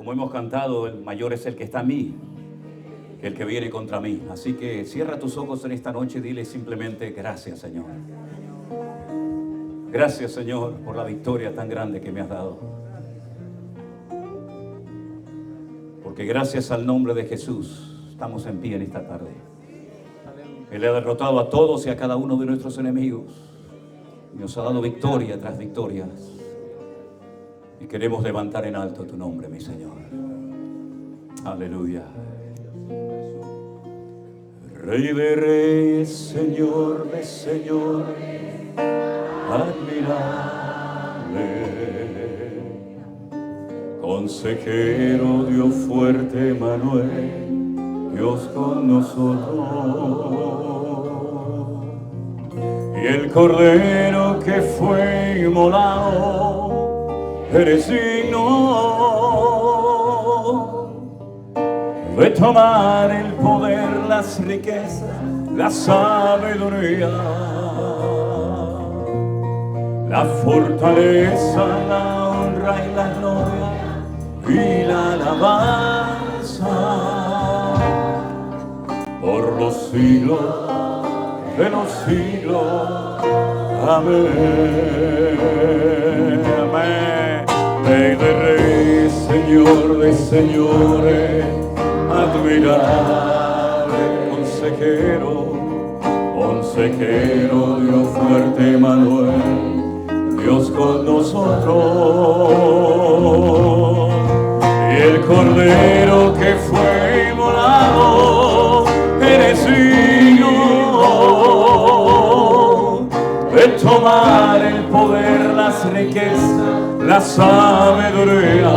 Como hemos cantado, el mayor es el que está en mí que el que viene contra mí. Así que cierra tus ojos en esta noche y dile simplemente gracias, Señor. Gracias, Señor, por la victoria tan grande que me has dado. Porque gracias al nombre de Jesús estamos en pie en esta tarde. Él ha derrotado a todos y a cada uno de nuestros enemigos y nos ha dado victoria tras victorias. Y queremos levantar en alto tu nombre, mi Señor. Aleluya. Rey de reyes, Señor de señores, admirable. Consejero, Dios fuerte, Manuel, Dios con nosotros. Y el Cordero que fue inmolado, eres digno de tomar el poder, las riquezas, la sabiduría, la fortaleza, la honra y la gloria y la alabanza por los siglos de los siglos. Amén. Amén. Rey de reyes, Señor de señores, admirable, consejero, Dios fuerte, Manuel, Dios con nosotros. Y el Cordero que fue inmolado, eres digno de tomar el poder, las riquezas, la sabiduría,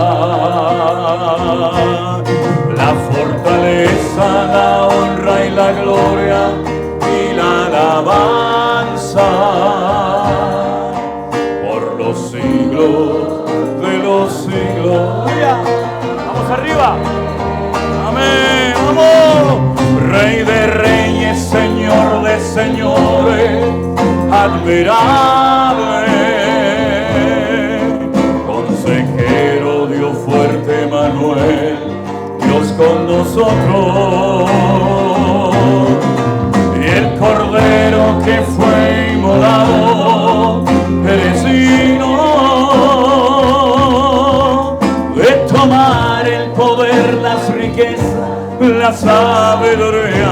la fortaleza, la honra y la gloria y la alabanza por los siglos de los siglos. Vamos arriba. Amén. Vamos. Rey de reyes, Señor de señores, admirable. Consejero, Dios fuerte, Manuel, Dios con nosotros. Y el Cordero que fue inmolado, eres digno de tomar el poder, las riquezas, la sabiduría,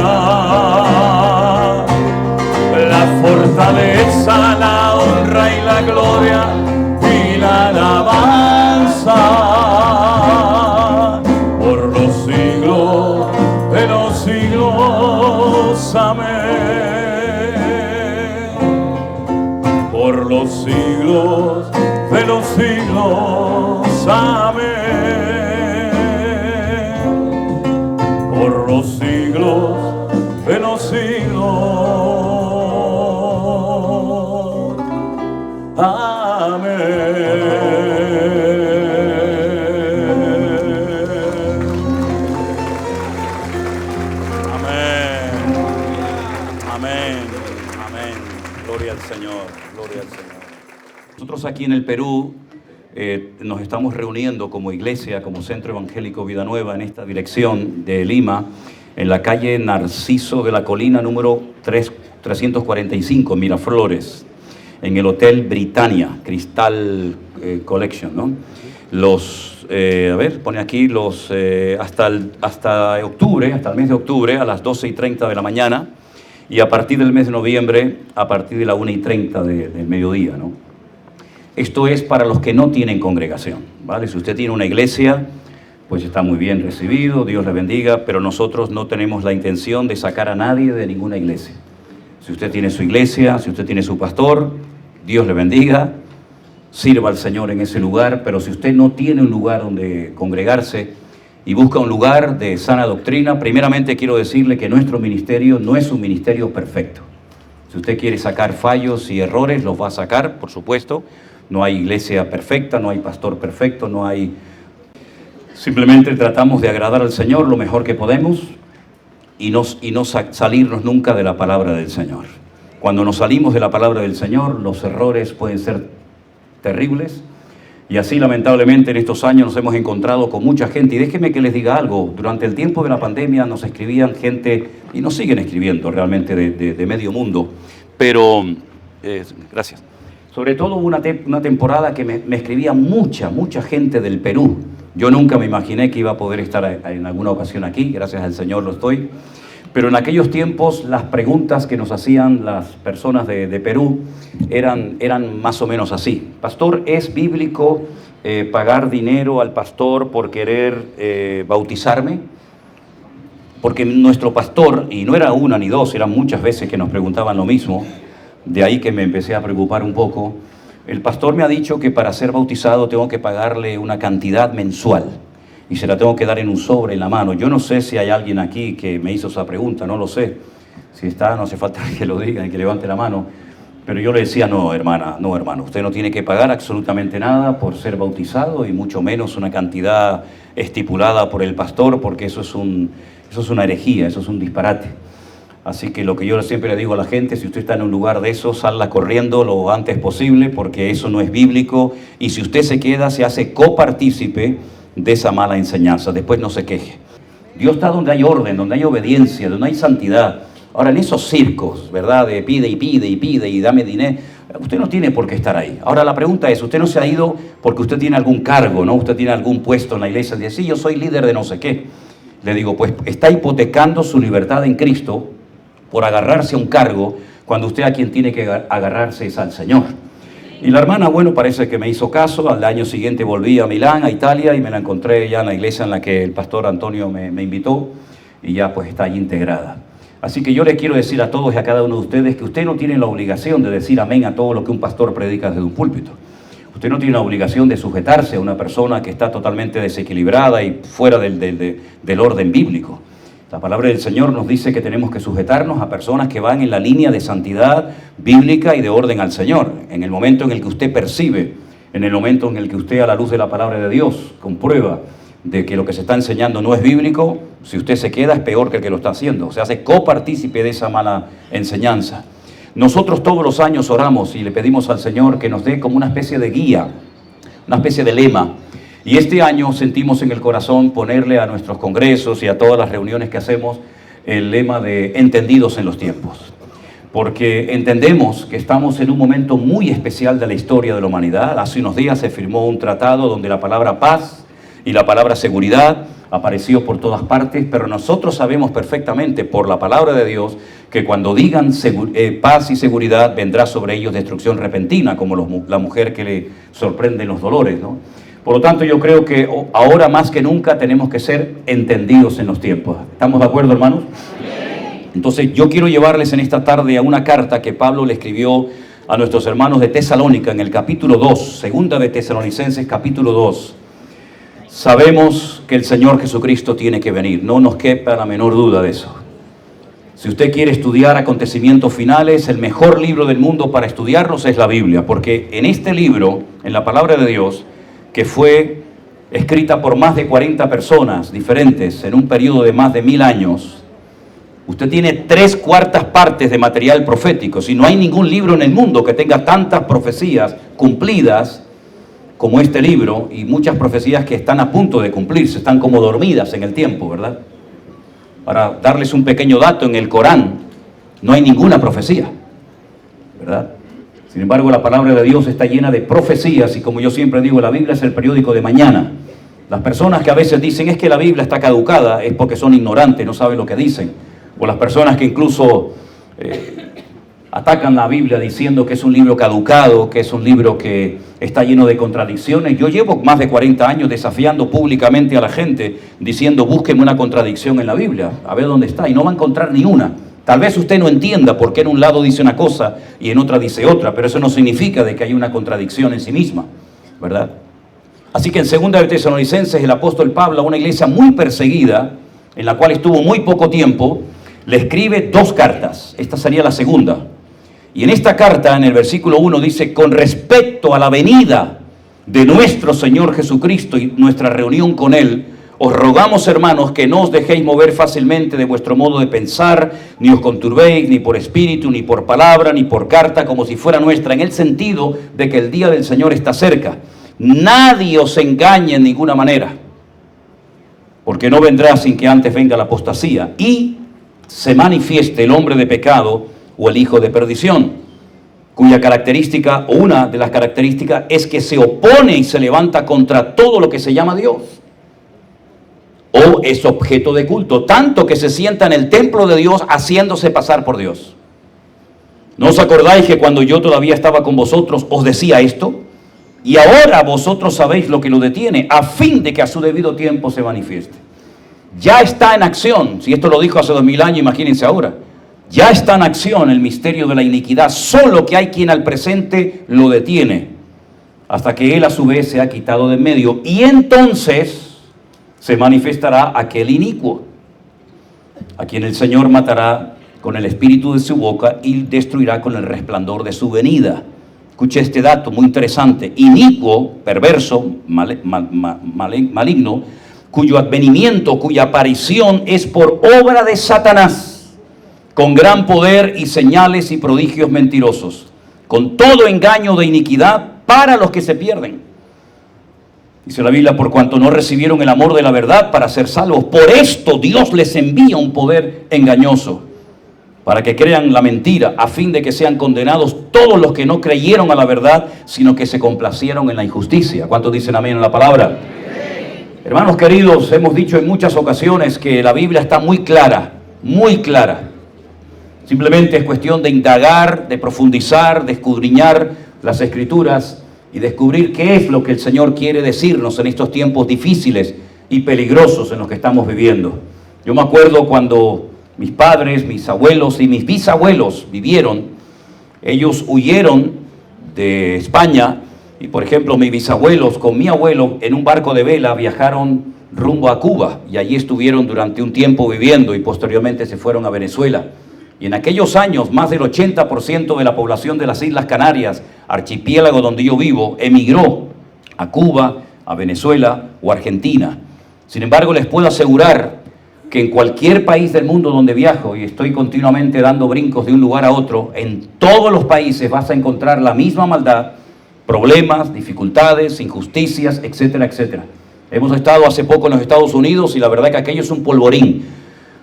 la fortaleza, la honra y la gloria y la alabanza por los siglos de los siglos. Amén. Por los siglos de los siglos. Amén. Por los siglos de los siglos. Amén. Nosotros aquí en el Perú nos estamos reuniendo como iglesia, como Centro Evangélico Vida Nueva en esta dirección de Lima, en la calle Narciso de la Colina número 345, Miraflores, en el Hotel Britannia, Crystal Collection, ¿no? Pone aquí hasta octubre, hasta el mes de octubre a las 12:30 de la mañana y a partir del mes de noviembre a partir de la 1:30 del mediodía, ¿no? Esto es para los que no tienen congregación, ¿vale? Si usted tiene una iglesia, pues está muy bien recibido, Dios le bendiga, pero nosotros no tenemos la intención de sacar a nadie de ninguna iglesia. Si usted tiene su iglesia, si usted tiene su pastor, Dios le bendiga, sirva al Señor en ese lugar, pero si usted no tiene un lugar donde congregarse y busca un lugar de sana doctrina, primeramente quiero decirle que nuestro ministerio no es un ministerio perfecto. Si usted quiere sacar fallos y errores, los va a sacar, por supuesto. No hay iglesia perfecta, no hay pastor perfecto, no hay... Simplemente tratamos de agradar al Señor lo mejor que podemos y no salirnos nunca de la palabra del Señor. Cuando nos salimos de la palabra del Señor, los errores pueden ser terribles Y así lamentablemente en estos años nos hemos encontrado con mucha gente. Y déjenme que les diga algo, durante el tiempo de la pandemia nos escribían gente, y nos siguen escribiendo realmente de medio mundo, pero, gracias. Sobre todo hubo una temporada que me escribía mucha gente del Perú. Yo nunca me imaginé que iba a poder estar en alguna ocasión aquí, gracias al Señor lo estoy. Pero en aquellos tiempos las preguntas que nos hacían las personas de Perú eran más o menos así. Pastor, ¿es bíblico pagar dinero al pastor por querer bautizarme? Porque nuestro pastor, y no era una ni dos, eran muchas veces que nos preguntaban lo mismo, de ahí que me empecé a preocupar un poco. El pastor me ha dicho que para ser bautizado tengo que pagarle una cantidad mensual y se la tengo que dar en un sobre en la mano. Yo no sé si hay alguien aquí que me hizo esa pregunta, no lo sé. Si está, no hace falta que lo diga y que levante la mano. Pero yo le decía, no, hermana, no, hermano, usted no tiene que pagar absolutamente nada por ser bautizado y mucho menos una cantidad estipulada por el pastor, porque eso es una herejía, eso es un disparate. Así que lo que yo siempre le digo a la gente, si usted está en un lugar de eso, salga corriendo lo antes posible, porque eso no es bíblico. Y si usted se queda, se hace copartícipe de esa mala enseñanza. Después no se queje. Dios está donde hay orden, donde hay obediencia, donde hay santidad. Ahora, en esos circos, ¿verdad? De pide y dame dinero, usted no tiene por qué estar ahí. Ahora, la pregunta es, usted no se ha ido porque usted tiene algún cargo, ¿no? Usted tiene algún puesto en la iglesia y dice, sí, yo soy líder de no sé qué. Le digo, pues está hipotecando su libertad en Cristo por agarrarse a un cargo, cuando usted a quien tiene que agarrarse es al Señor. Y la hermana, bueno, parece que me hizo caso. Al año siguiente volví a Milán, a Italia, y me la encontré ya en la iglesia en la que el pastor Antonio me invitó, y ya pues está allí integrada. Así que yo le quiero decir a todos y a cada uno de ustedes que usted no tiene la obligación de decir amén a todo lo que un pastor predica desde un púlpito. Usted no tiene la obligación de sujetarse a una persona que está totalmente desequilibrada y fuera del orden bíblico. La palabra del Señor nos dice que tenemos que sujetarnos a personas que van en la línea de santidad bíblica y de orden al Señor. En el momento en el que usted percibe, en el momento en el que usted a la luz de la palabra de Dios comprueba de que lo que se está enseñando no es bíblico, si usted se queda es peor que el que lo está haciendo. Se hace copartícipe de esa mala enseñanza. Nosotros todos los años oramos y le pedimos al Señor que nos dé como una especie de guía, una especie de lema. Y este año sentimos en el corazón ponerle a nuestros congresos y a todas las reuniones que hacemos el lema de entendidos en los tiempos. Porque entendemos que estamos en un momento muy especial de la historia de la humanidad. Hace unos días se firmó un tratado donde la palabra paz y la palabra seguridad apareció por todas partes, pero nosotros sabemos perfectamente por la palabra de Dios que cuando digan paz y seguridad vendrá sobre ellos destrucción repentina, como la mujer que le sorprenden los dolores, ¿no? Por lo tanto, yo creo que ahora más que nunca tenemos que ser entendidos en los tiempos. ¿Estamos de acuerdo, hermanos? Entonces, yo quiero llevarles en esta tarde a una carta que Pablo le escribió a nuestros hermanos de Tesalónica en el capítulo 2, segunda de Tesalonicenses, capítulo 2. Sabemos que el Señor Jesucristo tiene que venir, no nos quepa la menor duda de eso. Si usted quiere estudiar acontecimientos finales, el mejor libro del mundo para estudiarlos es la Biblia, porque en este libro, en la palabra de Dios, que fue escrita por más de 40 personas diferentes en un periodo de más de 1000 años, usted tiene 3/4 partes de material profético. Si no hay ningún libro en el mundo que tenga tantas profecías cumplidas como este libro, y muchas profecías que están a punto de cumplirse, están como dormidas en el tiempo, ¿verdad? Para darles un pequeño dato, en el Corán no hay ninguna profecía, ¿verdad? Sin embargo, la palabra de Dios está llena de profecías y, como yo siempre digo, la Biblia es el periódico de mañana. Las personas que a veces dicen es que la Biblia está caducada es porque son ignorantes, no saben lo que dicen. O las personas que incluso atacan la Biblia diciendo que es un libro caducado, que es un libro que está lleno de contradicciones. Yo llevo más de 40 años desafiando públicamente a la gente, diciendo búsquenme una contradicción en la Biblia, a ver dónde está, y no va a encontrar ni una. Tal vez usted no entienda por qué en un lado dice una cosa y en otra dice otra, pero eso no significa de que hay una contradicción en sí misma, ¿verdad? Así que en segunda de Tesalonicenses, el apóstol Pablo, a una iglesia muy perseguida, en la cual estuvo muy poco tiempo, le escribe 2 cartas. Esta sería la segunda. Y en esta carta, en el versículo 1, dice, con respecto a la venida de nuestro Señor Jesucristo y nuestra reunión con Él, os rogamos, hermanos, que no os dejéis mover fácilmente de vuestro modo de pensar, ni os conturbéis, ni por espíritu, ni por palabra, ni por carta, como si fuera nuestra, en el sentido de que el día del Señor está cerca. Nadie os engañe en ninguna manera, porque no vendrá sin que antes venga la apostasía y se manifieste el hombre de pecado o el hijo de perdición, cuya característica, o una de las características, es que se opone y se levanta contra todo lo que se llama Dios, o es objeto de culto, tanto que se sienta en el templo de Dios haciéndose pasar por Dios. ¿No os acordáis que cuando yo todavía estaba con vosotros os decía esto? Y ahora vosotros sabéis lo que lo detiene, a fin de que a su debido tiempo se manifieste. Ya está en acción. Si esto lo dijo hace 2000 años, imagínense ahora. Ya está en acción el misterio de la iniquidad, solo que hay quien al presente lo detiene, hasta que él a su vez se ha quitado de en medio. Y entonces se manifestará aquel inicuo, a quien el Señor matará con el espíritu de su boca y destruirá con el resplandor de su venida. Escuche este dato muy interesante. Inicuo, perverso, maligno, cuyo advenimiento, cuya aparición es por obra de Satanás, con gran poder y señales y prodigios mentirosos, con todo engaño de iniquidad para los que se pierden. Dice la Biblia, por cuanto no recibieron el amor de la verdad para ser salvos, por esto Dios les envía un poder engañoso, para que crean la mentira, a fin de que sean condenados todos los que no creyeron a la verdad, sino que se complacieron en la injusticia. ¿Cuántos dicen amén en la palabra? Amén. Hermanos queridos, hemos dicho en muchas ocasiones que la Biblia está muy clara, muy clara. Simplemente es cuestión de indagar, de profundizar, de escudriñar las Escrituras y descubrir qué es lo que el Señor quiere decirnos en estos tiempos difíciles y peligrosos en los que estamos viviendo. Yo me acuerdo cuando mis padres, mis abuelos y mis bisabuelos vivieron. Ellos huyeron de España y, por ejemplo, mis bisabuelos con mi abuelo en un barco de vela viajaron rumbo a Cuba y allí estuvieron durante un tiempo viviendo y posteriormente se fueron a Venezuela. Y en aquellos años, más del 80% de la población de las Islas Canarias, archipiélago donde yo vivo, emigró a Cuba, a Venezuela o Argentina. Sin embargo, les puedo asegurar que en cualquier país del mundo donde viajo, y estoy continuamente dando brincos de un lugar a otro, en todos los países vas a encontrar la misma maldad, problemas, dificultades, injusticias, etcétera, etcétera. Hemos estado hace poco en los Estados Unidos y la verdad que aquello es un polvorín.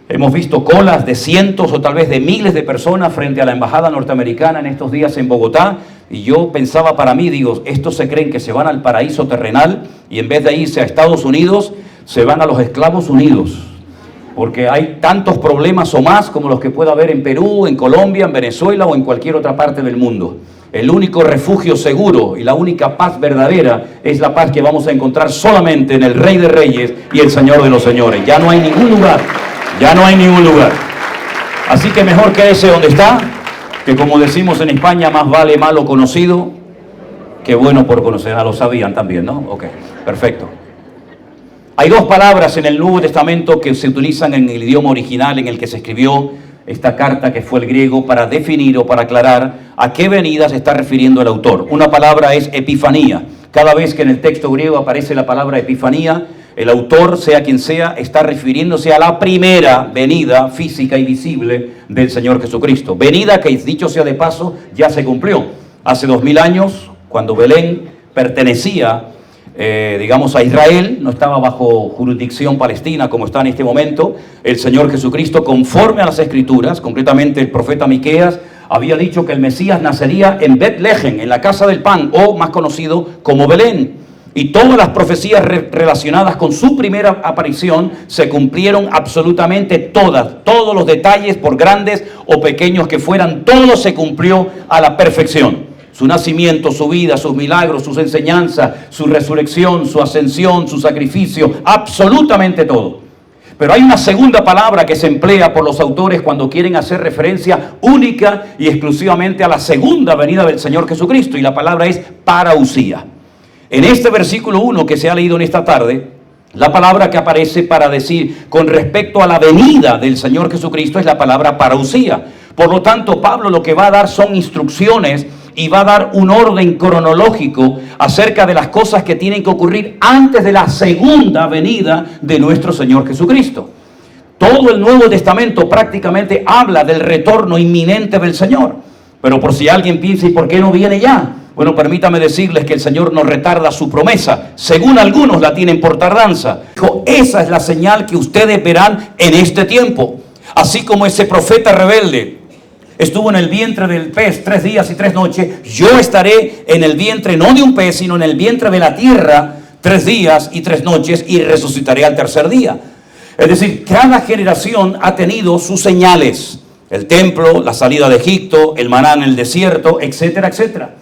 Hemos visto colas de cientos o tal vez de miles de personas frente a la embajada norteamericana en estos días en Bogotá, y yo pensaba para mí, digo, estos se creen que se van al paraíso terrenal y en vez de irse a Estados Unidos, se van a los esclavos unidos. Porque hay tantos problemas o más como los que pueda haber en Perú, en Colombia, en Venezuela o en cualquier otra parte del mundo. El único refugio seguro y la única paz verdadera es la paz que vamos a encontrar solamente en el Rey de Reyes y el Señor de los Señores. Ya no hay ningún lugar, ya no hay ningún lugar. Así que mejor quédese donde está, que como decimos en España, más vale malo conocido que bueno por conocer. Ah, lo sabían también, ¿no? Ok, perfecto. Hay dos palabras en el Nuevo Testamento que se utilizan en el idioma original en el que se escribió esta carta, que fue el griego, para definir o para aclarar a qué venida se está refiriendo el autor. Una palabra es epifanía. Cada vez que en el texto griego aparece la palabra epifanía, el autor, sea quien sea, está refiriéndose a la primera venida física y visible del Señor Jesucristo. Venida que, dicho sea de paso, ya se cumplió. Hace 2000 años, cuando Belén pertenecía a Israel, no estaba bajo jurisdicción palestina como está en este momento, el Señor Jesucristo, conforme a las Escrituras, concretamente el profeta Miqueas, había dicho que el Mesías nacería en Betlehem, en la casa del pan, o más conocido como Belén. Y todas las profecías relacionadas con su primera aparición se cumplieron absolutamente todas. Todos los detalles, por grandes o pequeños que fueran, todo se cumplió a la perfección. Su nacimiento, su vida, sus milagros, sus enseñanzas, su resurrección, su ascensión, su sacrificio, absolutamente todo. Pero hay una segunda palabra que se emplea por los autores cuando quieren hacer referencia única y exclusivamente a la segunda venida del Señor Jesucristo, y la palabra es parousia. En este versículo 1 que se ha leído en esta tarde, la palabra que aparece para decir con respecto a la venida del Señor Jesucristo es la palabra parousia. Por lo tanto, Pablo lo que va a dar son instrucciones y va a dar un orden cronológico acerca de las cosas que tienen que ocurrir antes de la segunda venida de nuestro Señor Jesucristo. Todo el Nuevo Testamento prácticamente habla del retorno inminente del Señor. Pero por si alguien piensa, ¿y por qué no viene ya? Bueno, permítame decirles que el Señor no retarda su promesa. Según algunos la tienen por tardanza. Dijo, esa es la señal que ustedes verán en este tiempo. Así como ese profeta rebelde estuvo en el vientre del pez 3 días y 3 noches, yo estaré en el vientre no de un pez, sino en el vientre de la tierra 3 días y 3 noches y resucitaré al tercer día. Es decir, cada generación ha tenido sus señales. El templo, la salida de Egipto, el maná en el desierto, etcétera, etcétera.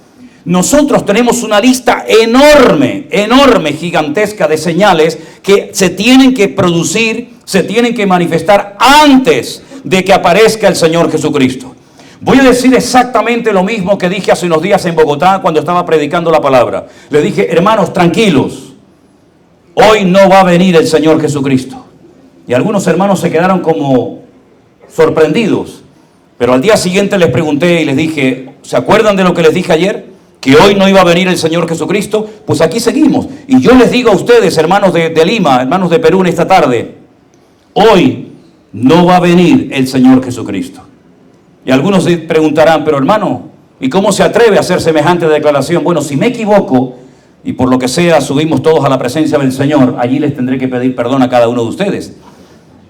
Nosotros tenemos una lista enorme, gigantesca de señales que se tienen que producir, se tienen que manifestar antes de que aparezca el Señor Jesucristo. Voy a decir exactamente lo mismo que dije hace unos días en Bogotá cuando estaba predicando la palabra. Le dije, hermanos, tranquilos, hoy no va a venir el Señor Jesucristo. Y algunos hermanos se quedaron como sorprendidos. Pero al día siguiente les pregunté y les dije, ¿se acuerdan de lo que les dije ayer? Que hoy no iba a venir el Señor Jesucristo. Pues aquí seguimos. Y yo les digo a ustedes, hermanos de Lima, hermanos de Perú en esta tarde, hoy no va a venir el Señor Jesucristo. Y algunos se preguntarán, pero hermano, ¿y cómo se atreve a hacer semejante declaración? Bueno, si me equivoco, y por lo que sea subimos todos a la presencia del Señor, allí les tendré que pedir perdón a cada uno de ustedes.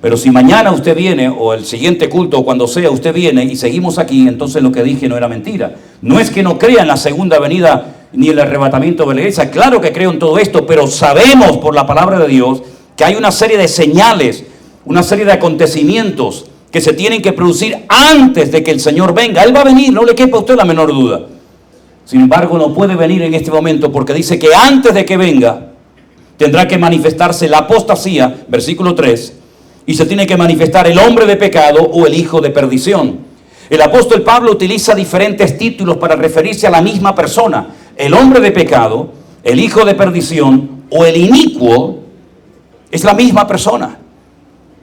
Pero si mañana usted viene, o el siguiente culto, o cuando sea, usted viene y seguimos aquí, entonces lo que dije no era mentira. No es que no crea en la segunda venida ni el arrebatamiento de la iglesia. Claro que creo en todo esto, pero sabemos por la palabra de Dios que hay una serie de señales, una serie de acontecimientos que se tienen que producir antes de que el Señor venga. Él va a venir, no le quepa a usted la menor duda. Sin embargo, no puede venir en este momento porque dice que antes de que venga tendrá que manifestarse la apostasía, versículo 3, y se tiene que manifestar el hombre de pecado o el hijo de perdición. El apóstol Pablo utiliza diferentes títulos para referirse a la misma persona. El hombre de pecado, el hijo de perdición o el inicuo es la misma persona.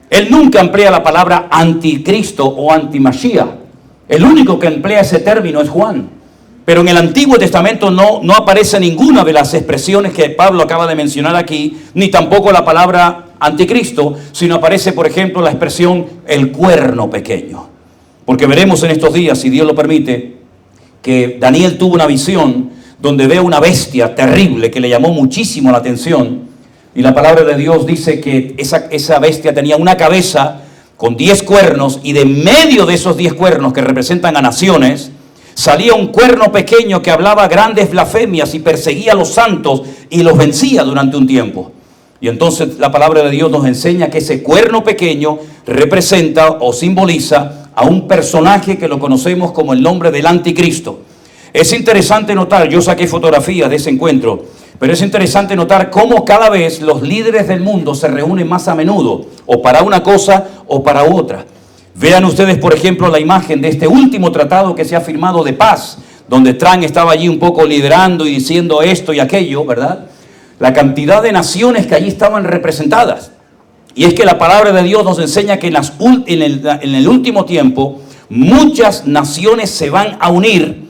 Él nunca emplea la palabra anticristo o antimashiach. El único que emplea ese término es Juan. Pero en el Antiguo Testamento no aparece ninguna de las expresiones que Pablo acaba de mencionar aquí, ni tampoco la palabra anticristo, sino aparece, por ejemplo, la expresión el cuerno pequeño. Porque veremos en estos días, si Dios lo permite, que Daniel tuvo una visión donde ve una bestia terrible que le llamó muchísimo la atención. Y la palabra de Dios dice que esa bestia tenía una cabeza con 10 cuernos y de medio de esos 10 cuernos que representan a naciones, salía un cuerno pequeño que hablaba grandes blasfemias y perseguía a los santos y los vencía durante un tiempo. Y entonces la palabra de Dios nos enseña que ese cuerno pequeño representa o simboliza a un personaje que lo conocemos como el nombre del anticristo. Es interesante notar, yo saqué fotografías de ese encuentro, pero es interesante notar cómo cada vez los líderes del mundo se reúnen más a menudo, o para una cosa o para otra. Vean ustedes, por ejemplo, la imagen de este último tratado que se ha firmado de paz, donde Trump estaba allí un poco liderando y diciendo esto y aquello, ¿verdad? La cantidad de naciones que allí estaban representadas. Y es que la palabra de Dios nos enseña que en el último tiempo muchas naciones se van a unir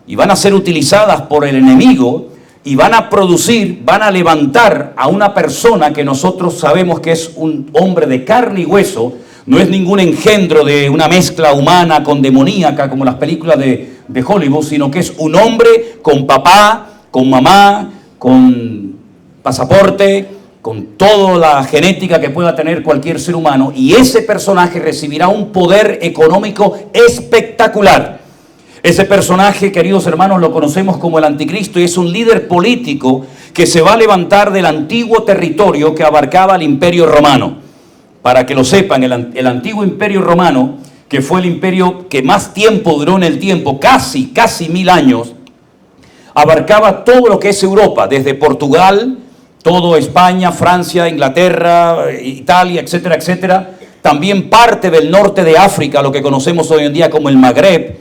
y van a ser utilizadas por el enemigo y van a producir, van a levantar a una persona que nosotros sabemos que es un hombre de carne y hueso. No es ningún engendro de una mezcla humana con demoníaca como las películas de Hollywood, sino que es un hombre con papá, con mamá, con pasaporte, con toda la genética que pueda tener cualquier ser humano. Y ese personaje recibirá un poder económico espectacular. Ese personaje, queridos hermanos, lo conocemos como el anticristo y es un líder político que se va a levantar del antiguo territorio que abarcaba el imperio romano. Para que lo sepan, el antiguo imperio romano, que fue el imperio que más tiempo duró en el tiempo, casi 1000 años, abarcaba todo lo que es Europa, desde Portugal, todo España, Francia, Inglaterra, Italia, etcétera, etcétera. También parte del norte de África, lo que conocemos hoy en día como el Magreb,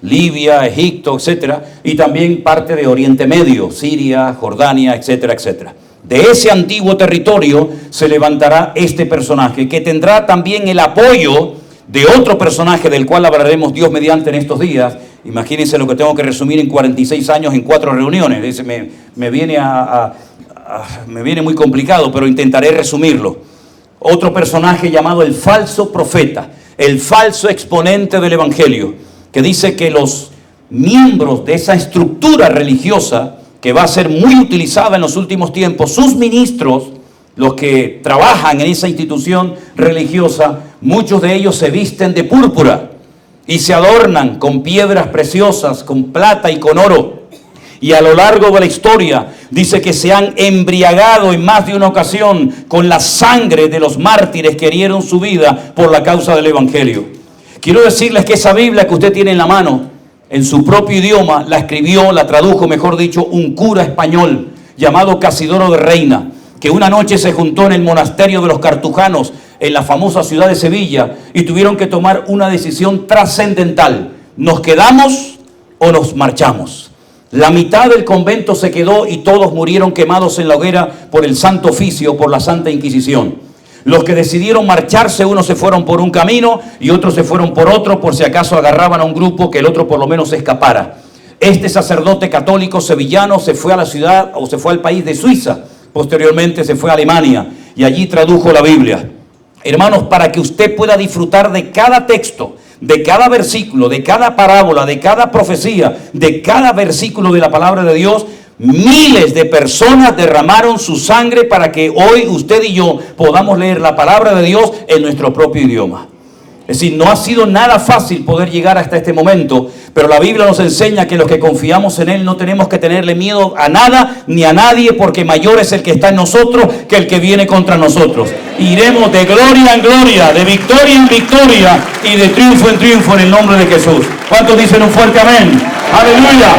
Libia, Egipto, etcétera. Y también parte de Oriente Medio, Siria, Jordania, etcétera, etcétera. De ese antiguo territorio se levantará este personaje, que tendrá también el apoyo de otro personaje del cual hablaremos Dios mediante en estos días. Imagínense lo que tengo que resumir en 46 años en 4 reuniones. Me viene muy complicado, pero intentaré resumirlo. Otro personaje llamado el falso profeta, el falso exponente del evangelio, que dice que los miembros de esa estructura religiosa que va a ser muy utilizada en los últimos tiempos, sus ministros, los que trabajan en esa institución religiosa, muchos de ellos se visten de púrpura y se adornan con piedras preciosas, con plata y con oro. Y a lo largo de la historia dice que se han embriagado en más de una ocasión con la sangre de los mártires que dieron su vida por la causa del Evangelio. Quiero decirles que esa Biblia que usted tiene en la mano, en su propio idioma, la escribió, la tradujo, mejor dicho, un cura español llamado Casidoro de Reina, que una noche se juntó en el monasterio de los cartujanos, en la famosa ciudad de Sevilla, y tuvieron que tomar una decisión trascendental. ¿Nos quedamos o nos marchamos? La mitad del convento se quedó y todos murieron quemados en la hoguera por el Santo Oficio, por la Santa Inquisición. Los que decidieron marcharse, unos se fueron por un camino y otros se fueron por otro, por si acaso agarraban a un grupo que el otro por lo menos se escapara. Este sacerdote católico sevillano se fue a la ciudad o se fue al país de Suiza. Posteriormente se fue a Alemania y allí tradujo la Biblia. Hermanos, para que usted pueda disfrutar de cada texto, de cada versículo, de cada parábola, de cada profecía, de cada versículo de la palabra de Dios, miles de personas derramaron su sangre para que hoy usted y yo podamos leer la palabra de Dios en nuestro propio idioma. Es decir, no ha sido nada fácil poder llegar hasta este momento, pero la Biblia nos enseña que los que confiamos en Él no tenemos que tenerle miedo a nada ni a nadie, porque mayor es el que está en nosotros que el que viene contra nosotros. Iremos de gloria en gloria, de victoria en victoria y de triunfo en triunfo en el nombre de Jesús. ¿Cuántos dicen un fuerte amén? ¡Aleluya!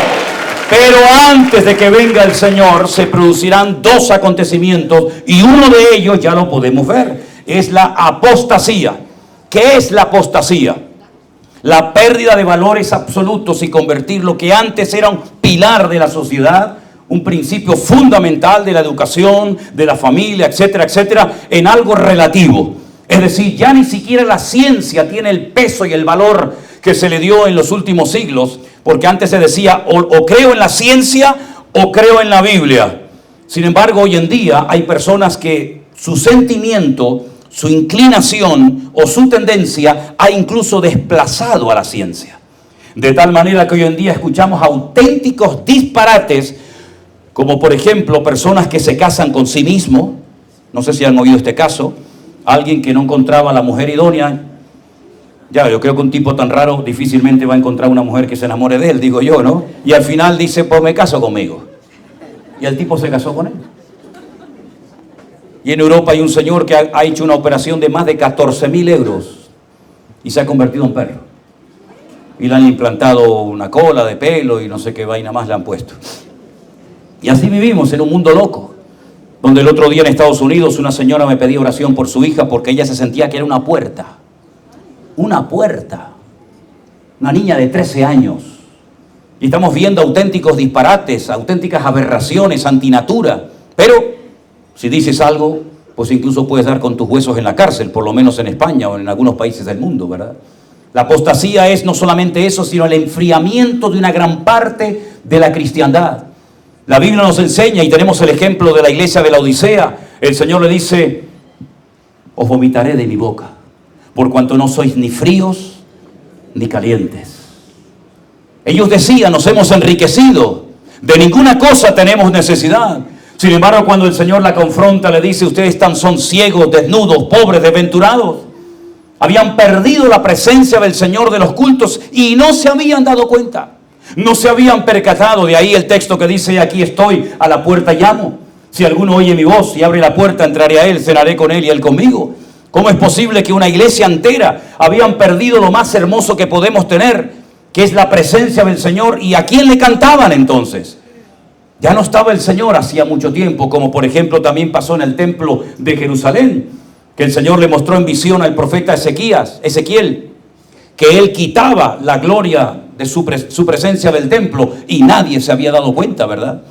Pero antes de que venga el Señor se producirán dos acontecimientos y uno de ellos ya lo podemos ver, es la apostasía. ¿Qué es la apostasía? La pérdida de valores absolutos y convertir lo que antes era un pilar de la sociedad, un principio fundamental de la educación, de la familia, etcétera, etcétera, en algo relativo. Es decir, ya ni siquiera la ciencia tiene el peso y el valor que se le dio en los últimos siglos, porque antes se decía o creo en la ciencia o creo en la Biblia. Sin embargo, hoy en día hay personas que su sentimiento, su inclinación o su tendencia ha incluso desplazado a la ciencia. De tal manera que hoy en día escuchamos auténticos disparates, como por ejemplo personas que se casan con sí mismos. No sé si han oído este caso. Alguien que no encontraba a la mujer idónea. Ya, yo creo que un tipo tan raro difícilmente va a encontrar una mujer que se enamore de él, digo yo, ¿no? Y al final dice, pues me caso conmigo. Y el tipo se casó con él. Y en Europa hay un señor que ha hecho una operación de más de 14.000 euros y se ha convertido en perro. Y le han implantado una cola de pelo y no sé qué vaina más le han puesto. Y así vivimos en un mundo loco, donde el otro día en Estados Unidos una señora me pedía oración por su hija porque ella se sentía que era una puerta. Una puerta. Una niña de 13 años. Y estamos viendo auténticos disparates, auténticas aberraciones, antinatura. Pero si dices algo, pues incluso puedes dar con tus huesos en la cárcel, por lo menos en España o en algunos países del mundo, ¿verdad? La apostasía es no solamente eso, sino el enfriamiento de una gran parte de la cristiandad. La Biblia nos enseña, y tenemos el ejemplo de la iglesia de la Odisea, el Señor le dice, os vomitaré de mi boca, por cuanto no sois ni fríos ni calientes. Ellos decían, nos hemos enriquecido, de ninguna cosa tenemos necesidad. Sin embargo, cuando el Señor la confronta, le dice, ustedes son ciegos, desnudos, pobres, desventurados. Habían perdido la presencia del Señor de los cultos y no se habían dado cuenta. No se habían percatado. De ahí el texto que dice, aquí estoy, a la puerta llamo. Si alguno oye mi voz y abre la puerta, entraré a él, cenaré con él y él conmigo. ¿Cómo es posible que una iglesia entera habían perdido lo más hermoso que podemos tener, que es la presencia del Señor? ¿Y a quién le cantaban entonces? Ya no estaba el Señor hacía mucho tiempo, como por ejemplo también pasó en el templo de Jerusalén, que el Señor le mostró en visión al profeta Ezequiel, que él quitaba la gloria de su presencia del templo y nadie se había dado cuenta, ¿verdad?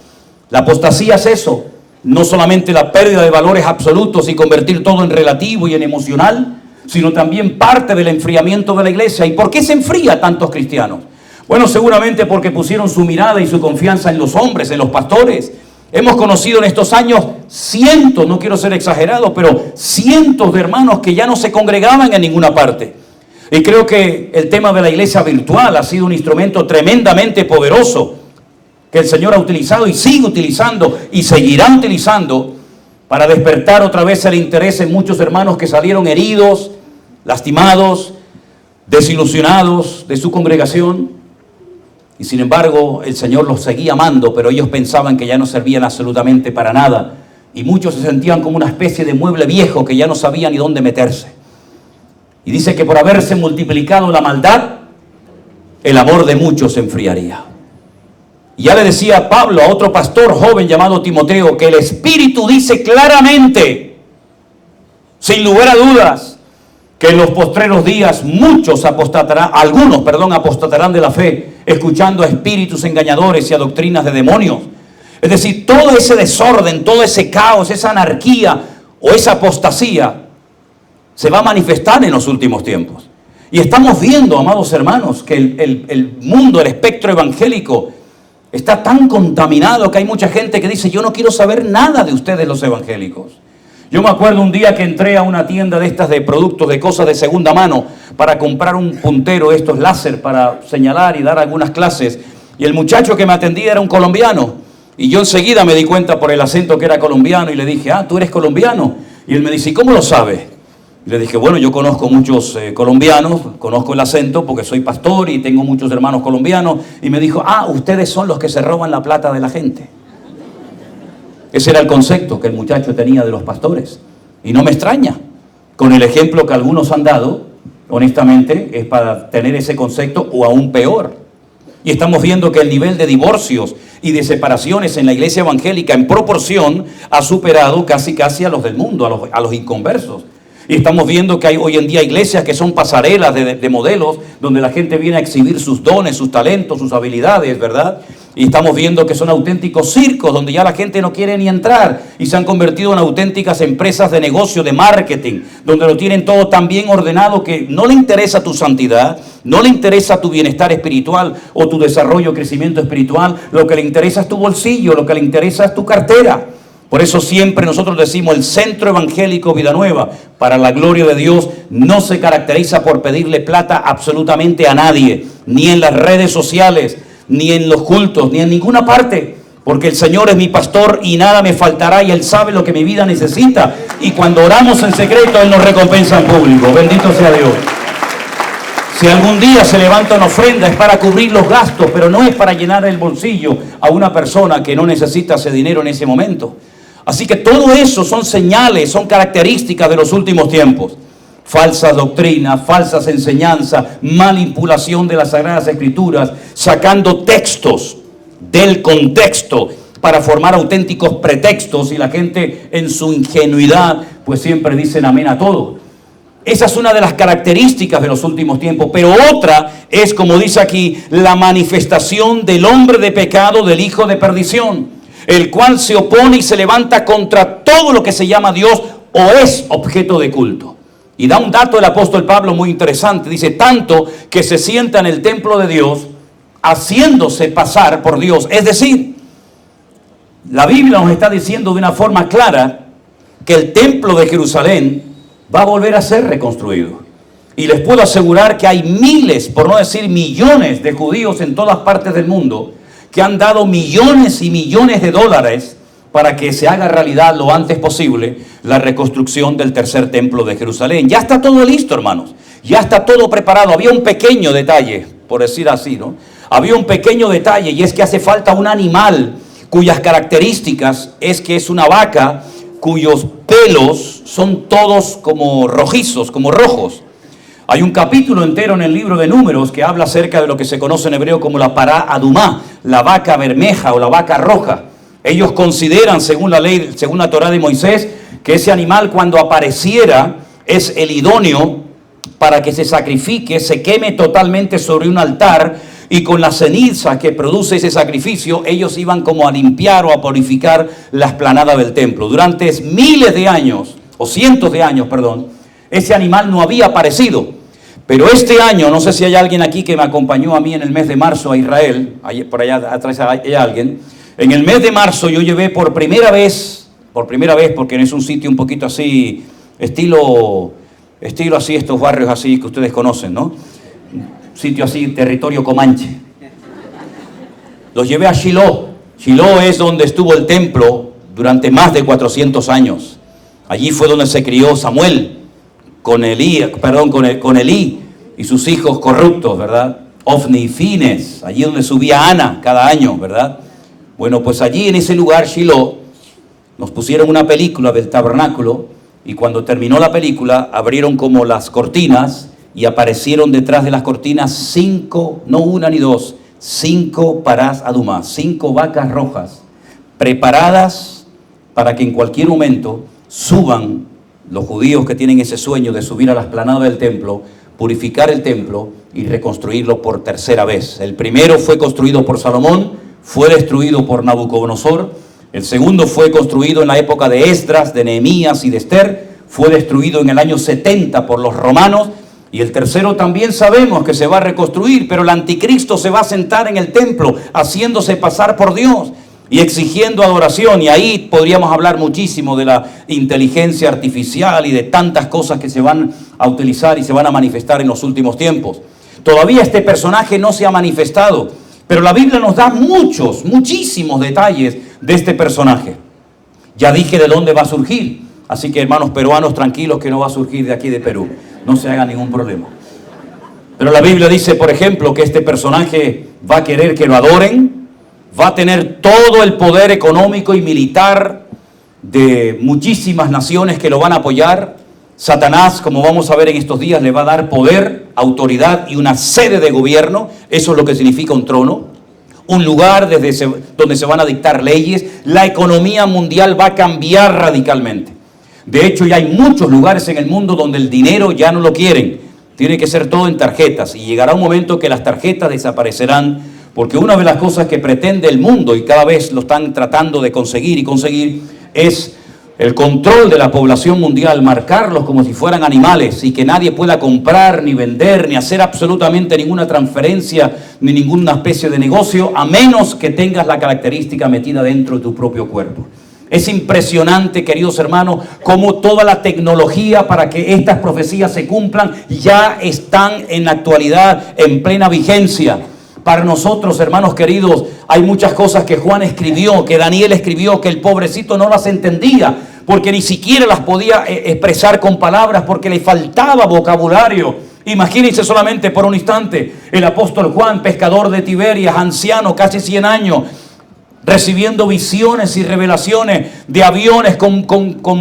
La apostasía es eso, no solamente la pérdida de valores absolutos y convertir todo en relativo y en emocional, sino también parte del enfriamiento de la iglesia. ¿Y por qué se enfría tantos cristianos? Bueno, seguramente porque pusieron su mirada y su confianza en los hombres, en los pastores. Hemos conocido en estos años no quiero ser exagerado, pero cientos de hermanos que ya no se congregaban en ninguna parte. Y creo que el tema de la iglesia virtual ha sido un instrumento tremendamente poderoso que el Señor ha utilizado y sigue utilizando y seguirá utilizando para despertar otra vez el interés en muchos hermanos que salieron heridos, lastimados, desilusionados de su congregación. Y sin embargo, el Señor los seguía amando, pero ellos pensaban que ya no servían absolutamente para nada. Y muchos se sentían como una especie de mueble viejo que ya no sabían ni dónde meterse. Y dice que por haberse multiplicado la maldad, el amor de muchos se enfriaría. Y ya le decía Pablo a otro pastor joven llamado Timoteo, que el Espíritu dice claramente, sin lugar a dudas, que en los postreros días algunos apostatarán de la fe, escuchando a espíritus engañadores y a doctrinas de demonios. Es decir, todo ese desorden, todo ese caos, esa anarquía o esa apostasía se va a manifestar en los últimos tiempos. Y estamos viendo, amados hermanos, que el mundo, el espectro evangélico, está tan contaminado que hay mucha gente que dice, yo no quiero saber nada de ustedes los evangélicos. Yo me acuerdo un día que entré a una tienda de estas de productos, de cosas de segunda mano, para comprar un puntero, estos láser, para señalar y dar algunas clases. Y el muchacho que me atendía era un colombiano. Y yo enseguida me di cuenta por el acento que era colombiano y le dije, tú eres colombiano. Y él me dice, ¿cómo lo sabes? Y le dije, bueno, yo conozco muchos colombianos, conozco el acento porque soy pastor y tengo muchos hermanos colombianos. Y me dijo, ustedes son los que se roban la plata de la gente. Ese era el concepto que el muchacho tenía de los pastores. Y no me extraña. Con el ejemplo que algunos han dado, honestamente, es para tener ese concepto o aún peor. Y estamos viendo que el nivel de divorcios y de separaciones en la iglesia evangélica en proporción ha superado casi a los del mundo, a los inconversos. Y estamos viendo que hay hoy en día iglesias que son pasarelas de modelos donde la gente viene a exhibir sus dones, sus talentos, sus habilidades, ¿verdad? Y estamos viendo que son auténticos circos donde ya la gente no quiere ni entrar y se han convertido en auténticas empresas de negocio, de marketing, donde lo tienen todo tan bien ordenado que no le interesa tu santidad, no le interesa tu bienestar espiritual o tu desarrollo, crecimiento espiritual, lo que le interesa es tu bolsillo, lo que le interesa es tu cartera. Por eso siempre nosotros decimos, el Centro Evangélico Vida Nueva, para la gloria de Dios, no se caracteriza por pedirle plata absolutamente a nadie, ni en las redes sociales, ni en los cultos, ni en ninguna parte, porque el Señor es mi pastor y nada me faltará y Él sabe lo que mi vida necesita. Y cuando oramos en secreto, Él nos recompensa en público. Bendito sea Dios. Si algún día se levanta una ofrenda es para cubrir los gastos, pero no es para llenar el bolsillo a una persona que no necesita ese dinero en ese momento. Así que todo eso son señales, son características de los últimos tiempos. Falsa doctrina, falsas enseñanzas, manipulación de las Sagradas Escrituras, sacando textos del contexto para formar auténticos pretextos y la gente en su ingenuidad pues siempre dicen amén a todo. Esa es una de las características de los últimos tiempos, pero otra es, como dice aquí, la manifestación del hombre de pecado, del hijo de perdición, el cual se opone y se levanta contra todo lo que se llama Dios o es objeto de culto. Y da un dato el apóstol Pablo muy interesante, dice, tanto que se sienta en el templo de Dios, haciéndose pasar por Dios. Es decir, la Biblia nos está diciendo de una forma clara que el templo de Jerusalén va a volver a ser reconstruido. Y les puedo asegurar que hay miles, por no decir millones de judíos en todas partes del mundo que han dado millones y millones de dólares para que se haga realidad lo antes posible la reconstrucción del tercer templo de Jerusalén. Ya está todo listo, hermanos. Ya está todo preparado. Había un pequeño detalle, por decir así, ¿no? Había un pequeño detalle y es que hace falta un animal cuyas características es que es una vaca cuyos pelos son todos como rojizos, como rojos. Hay un capítulo entero en el libro de Números que habla acerca de lo que se conoce en hebreo como la pará adumá, la vaca bermeja o la vaca roja. Ellos consideran, según la ley, según la Torá de Moisés, que ese animal cuando apareciera es el idóneo para que se sacrifique, se queme totalmente sobre un altar y con la ceniza que produce ese sacrificio, ellos iban como a limpiar o a purificar la explanada del templo. Durante miles de años, o cientos de años, perdón, ese animal no había aparecido. Pero este año, no sé si hay alguien aquí que me acompañó a mí en el mes de marzo a Israel, por allá atrás hay alguien. En el mes de marzo yo llevé por primera vez, porque es un sitio un poquito así, estilo estilo así, estos barrios así que ustedes conocen, ¿no? Sitio así, territorio comanche. Los llevé a Shiloh. Shiloh es donde estuvo el templo durante más de 400 años. Allí fue donde se crió Samuel con Elí y sus hijos corruptos, ¿verdad? Ofni y Fines, allí donde subía Ana cada año, ¿verdad? Bueno, pues allí en ese lugar, Shiloh, nos pusieron una película del tabernáculo y cuando terminó la película abrieron como las cortinas y aparecieron detrás de las cortinas 5, no una ni dos, 5 parás adumas, 5 vacas rojas preparadas para que en cualquier momento suban los judíos que tienen ese sueño de subir a la explanada del templo, purificar el templo y reconstruirlo por tercera vez. El primero fue construido por Salomón, fue destruido por Nabucodonosor. El segundo fue construido en la época de Esdras, de Nehemías y de Esther. Fue destruido en el año 70 por los romanos. Y el tercero también sabemos que se va a reconstruir, pero el anticristo se va a sentar en el templo haciéndose pasar por Dios y exigiendo adoración. Y ahí podríamos hablar muchísimo de la inteligencia artificial y de tantas cosas que se van a utilizar y se van a manifestar en los últimos tiempos. Todavía este personaje no se ha manifestado, pero la Biblia nos da muchísimos detalles de este personaje. Ya dije de dónde va a surgir, así que hermanos peruanos, tranquilos que no va a surgir de aquí de Perú, no se haga ningún problema. Pero la Biblia dice, por ejemplo, que este personaje va a querer que lo adoren, va a tener todo el poder económico y militar de muchísimas naciones que lo van a apoyar. Satanás, como vamos a ver en estos días, le va a dar poder, autoridad y una sede de gobierno. Eso es lo que significa un trono, un lugar donde se van a dictar leyes. La economía mundial va a cambiar radicalmente. De hecho, ya hay muchos lugares en el mundo donde el dinero ya no lo quieren. Tiene que ser todo en tarjetas y llegará un momento que las tarjetas desaparecerán, porque una de las cosas que pretende el mundo, y cada vez lo están tratando de conseguir es el control de la población mundial, marcarlos como si fueran animales y que nadie pueda comprar, ni vender, ni hacer absolutamente ninguna transferencia, ni ninguna especie de negocio, a menos que tengas la característica metida dentro de tu propio cuerpo. Es impresionante, queridos hermanos, cómo toda la tecnología para que estas profecías se cumplan ya están en la actualidad en plena vigencia. Para nosotros, hermanos queridos, hay muchas cosas que Juan escribió, que Daniel escribió, que el pobrecito no las entendía, porque ni siquiera las podía expresar con palabras, porque le faltaba vocabulario. Imagínense solamente por un instante, el apóstol Juan, pescador de Tiberias, anciano, casi 100 años, recibiendo visiones y revelaciones de aviones con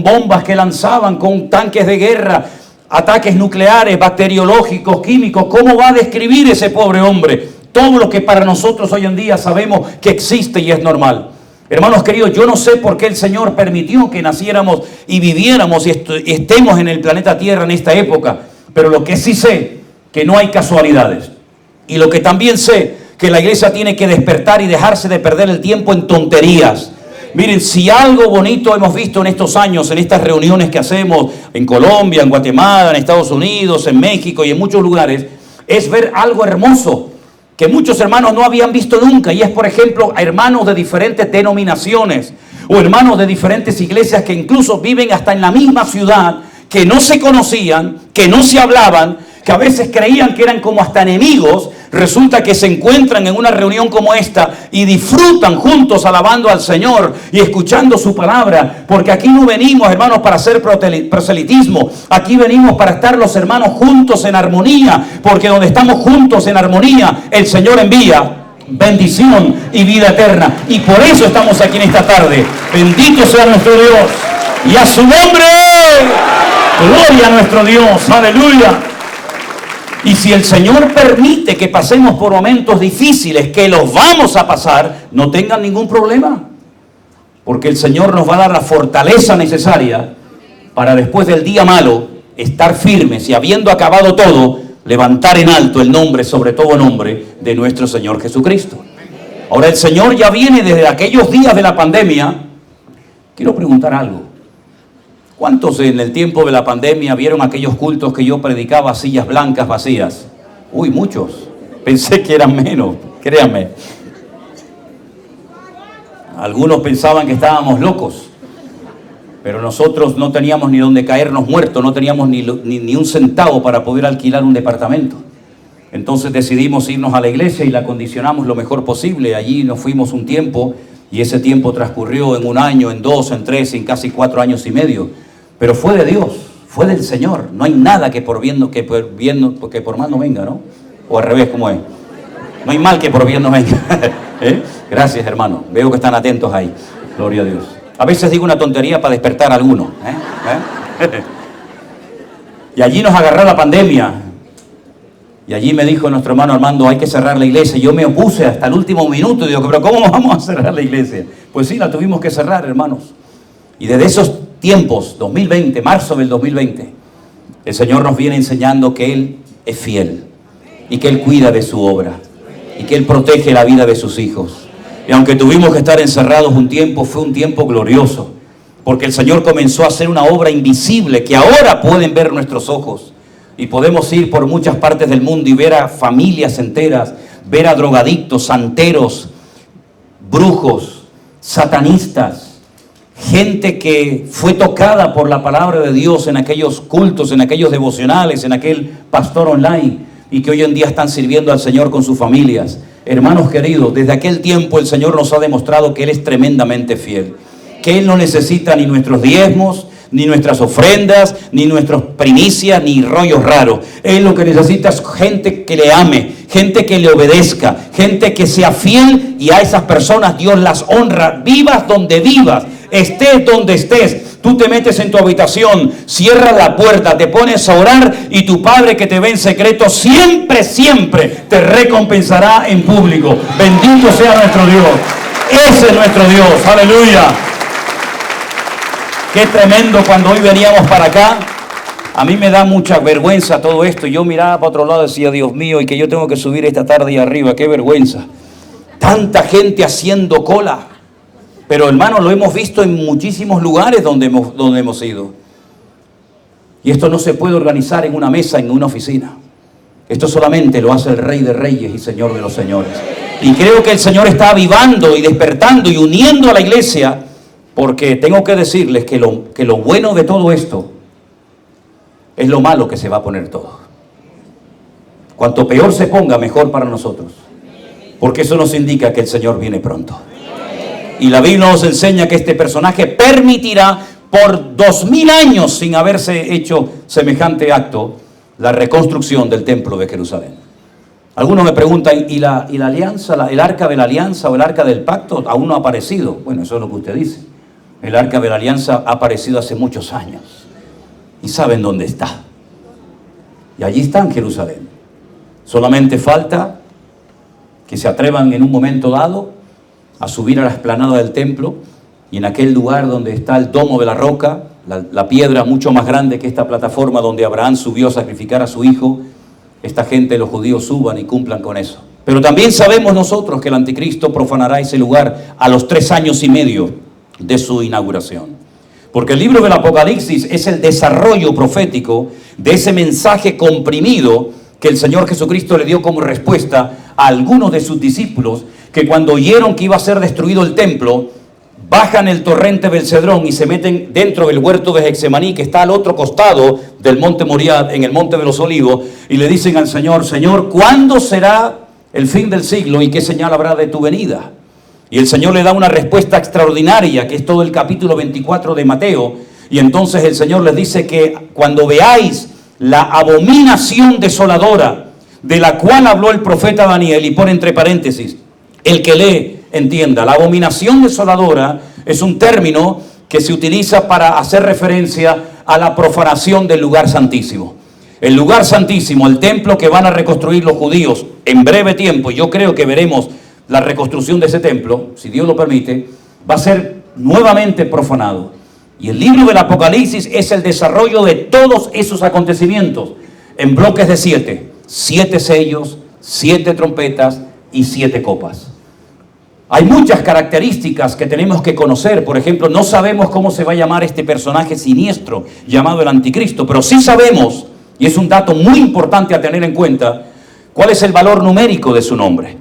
bombas que lanzaban, con tanques de guerra, ataques nucleares, bacteriológicos, químicos. ¿Cómo va a describir ese pobre hombre todo lo que para nosotros hoy en día sabemos que existe y es normal? Hermanos queridos, yo no sé por qué el Señor permitió que naciéramos y viviéramos y estemos en el planeta Tierra en esta época, pero lo que sí sé, que no hay casualidades. Y lo que también sé, que la iglesia tiene que despertar y dejarse de perder el tiempo en tonterías. Miren, si algo bonito hemos visto en estos años, en estas reuniones que hacemos en Colombia, en Guatemala, en Estados Unidos, en México y en muchos lugares, es ver algo hermoso que muchos hermanos no habían visto nunca, y es, por ejemplo, a hermanos de diferentes denominaciones o hermanos de diferentes iglesias que incluso viven hasta en la misma ciudad, que no se conocían, que no se hablaban, que a veces creían que eran como hasta enemigos. Resulta que se encuentran en una reunión como esta y disfrutan juntos alabando al Señor y escuchando su palabra, porque aquí no venimos, hermanos, para hacer proselitismo. Aquí venimos para estar los hermanos juntos en armonía, porque donde estamos juntos en armonía, el Señor envía bendición y vida eterna. Y por eso estamos aquí en esta tarde. Bendito sea nuestro Dios y a su nombre, gloria a nuestro Dios, aleluya. Y si el Señor permite que pasemos por momentos difíciles, que los vamos a pasar, no tengan ningún problema, porque el Señor nos va a dar la fortaleza necesaria para después del día malo estar firmes y, habiendo acabado todo, levantar en alto el nombre, sobre todo nombre, de nuestro Señor Jesucristo. Ahora el Señor ya viene desde aquellos días de la pandemia. Quiero preguntar algo. ¿Cuántos en el tiempo de la pandemia vieron aquellos cultos que yo predicaba, sillas blancas vacías? Uy, muchos. Pensé que eran menos, créanme. Algunos pensaban que estábamos locos. Pero nosotros no teníamos ni donde caernos muertos, no teníamos ni un centavo para poder alquilar un departamento. Entonces decidimos irnos a la iglesia y la acondicionamos lo mejor posible. Allí nos fuimos un tiempo y ese tiempo transcurrió en 1 año, en 2, en 3, en casi 4 años y medio. Pero fue de Dios, fue del Señor. No hay nada que por mal no venga, ¿no? O al revés, ¿cómo es? No hay mal que por bien no venga. Gracias, hermano. Veo que están atentos ahí. Gloria a Dios. A veces digo una tontería para despertar a alguno. Y allí nos agarró la pandemia. Y allí me dijo nuestro hermano Armando, hay que cerrar la iglesia. Y yo me opuse hasta el último minuto. Y digo, pero ¿cómo vamos a cerrar la iglesia? Pues sí, la tuvimos que cerrar, hermanos. Y desde esos tiempos, 2020, marzo del 2020, el Señor nos viene enseñando que Él es fiel. Y que Él cuida de su obra. Y que Él protege la vida de sus hijos. Y aunque tuvimos que estar encerrados un tiempo, fue un tiempo glorioso. Porque el Señor comenzó a hacer una obra invisible que ahora pueden ver nuestros ojos. Y podemos ir por muchas partes del mundo y ver a familias enteras, ver a drogadictos, santeros, brujos, satanistas, gente que fue tocada por la palabra de Dios en aquellos cultos, en aquellos devocionales, en aquel pastor online, y que hoy en día están sirviendo al Señor con sus familias. Hermanos queridos, desde aquel tiempo el Señor nos ha demostrado que Él es tremendamente fiel, que Él no necesita ni nuestros diezmos, ni nuestras ofrendas, ni nuestras primicias, ni rollos raros. Él lo que necesita es gente que le ame, gente que le obedezca, gente que sea fiel, y a esas personas Dios las honra. Vivas donde vivas, estés donde estés, tú te metes en tu habitación, cierras la puerta, te pones a orar, y tu Padre que te ve en secreto siempre, siempre te recompensará en público. Bendito sea nuestro Dios. Ese es nuestro Dios. Aleluya. Qué tremendo cuando hoy veníamos para acá. A mí me da mucha vergüenza todo esto. Yo miraba para otro lado y decía, Dios mío, y que yo tengo que subir esta tarde ahí arriba. Qué vergüenza. Tanta gente haciendo cola. Pero hermano, lo hemos visto en muchísimos lugares donde hemos ido. Y esto no se puede organizar en una mesa, en una oficina. Esto solamente lo hace el Rey de Reyes y Señor de los Señores. Y creo que el Señor está avivando y despertando y uniendo a la iglesia. Porque tengo que decirles que lo bueno de todo esto es lo malo que se va a poner todo. Cuanto peor se ponga, mejor para nosotros. Porque eso nos indica que el Señor viene pronto. Y la Biblia nos enseña que este personaje permitirá por 2000 años, sin haberse hecho semejante acto, la reconstrucción del templo de Jerusalén. Algunos me preguntan, ¿y la alianza, el arca de la alianza o el arca del pacto aún no ha aparecido? Bueno, eso es lo que usted dice. El arca de la alianza ha aparecido hace muchos años. Y saben dónde está. Y allí está en Jerusalén. Solamente falta que se atrevan en un momento dado a subir a la explanada del templo, y en aquel lugar donde está el domo de la roca, la piedra mucho más grande que esta plataforma donde Abraham subió a sacrificar a su hijo, esta gente, los judíos, suban y cumplan con eso. Pero también sabemos nosotros que el anticristo profanará ese lugar a los 3 años y medio de su inauguración. Porque el libro del Apocalipsis es el desarrollo profético de ese mensaje comprimido que el Señor Jesucristo le dio como respuesta a algunos de sus discípulos, que cuando oyeron que iba a ser destruido el templo, bajan el torrente del Cedrón y se meten dentro del huerto de Getsemaní, que está al otro costado del monte Moriah, en el monte de los Olivos, y le dicen al Señor, Señor, ¿cuándo será el fin del siglo y qué señal habrá de tu venida? Y el Señor le da una respuesta extraordinaria, que es todo el capítulo 24 de Mateo. Y entonces el Señor les dice que cuando veáis la abominación desoladora de la cual habló el profeta Daniel, y pone entre paréntesis, el que lee entienda. La abominación desoladora es un término que se utiliza para hacer referencia a la profanación del lugar santísimo. El lugar santísimo, el templo que van a reconstruir los judíos en breve tiempo, yo creo que veremos la reconstrucción de ese templo, si Dios lo permite, va a ser nuevamente profanado. Y el libro del Apocalipsis es el desarrollo de todos esos acontecimientos en bloques de 7. 7 sellos, 7 trompetas y 7 copas. Hay muchas características que tenemos que conocer. Por ejemplo, no sabemos cómo se va a llamar este personaje siniestro llamado el anticristo, pero sí sabemos, y es un dato muy importante a tener en cuenta, cuál es el valor numérico de su nombre.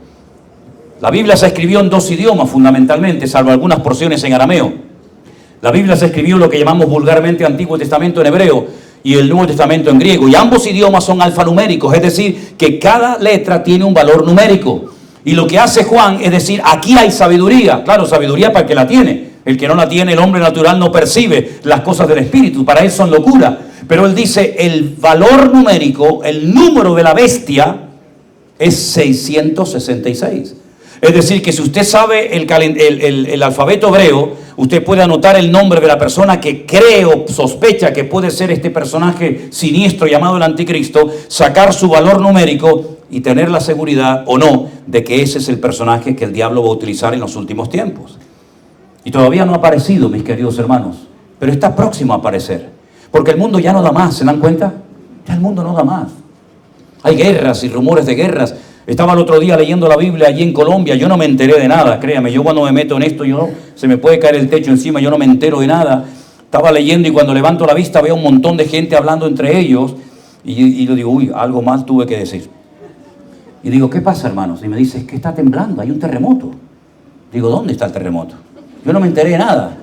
La Biblia se escribió en 2 idiomas fundamentalmente, salvo algunas porciones en arameo. La Biblia se escribió lo que llamamos vulgarmente Antiguo Testamento en hebreo y el Nuevo Testamento en griego. Y ambos idiomas son alfanuméricos, es decir, que cada letra tiene un valor numérico. Y lo que hace Juan es decir, aquí hay sabiduría. Claro, sabiduría para el que la tiene. El que no la tiene, el hombre natural no percibe las cosas del Espíritu. Para él son locura. Pero él dice, el valor numérico, el número de la bestia es 666. Es decir, que si usted sabe el alfabeto hebreo, usted puede anotar el nombre de la persona que cree o sospecha que puede ser este personaje siniestro llamado el anticristo, sacar su valor numérico y tener la seguridad o no de que ese es el personaje que el diablo va a utilizar en los últimos tiempos. Y todavía no ha aparecido, mis queridos hermanos, pero está próximo a aparecer. Porque el mundo ya no da más, ¿se dan cuenta? Ya el mundo no da más. Hay guerras y rumores de guerras. Estaba el otro día leyendo la Biblia allí en Colombia, yo no me enteré de nada, créame, yo cuando me meto en esto, se me puede caer el techo encima, yo no me entero de nada. Estaba leyendo y cuando levanto la vista veo un montón de gente hablando entre ellos y yo digo, uy, algo mal tuve que decir. Y digo, ¿qué pasa, hermanos? Y me dice, es que está temblando, hay un terremoto. Digo, ¿dónde está el terremoto? Yo no me enteré de nada.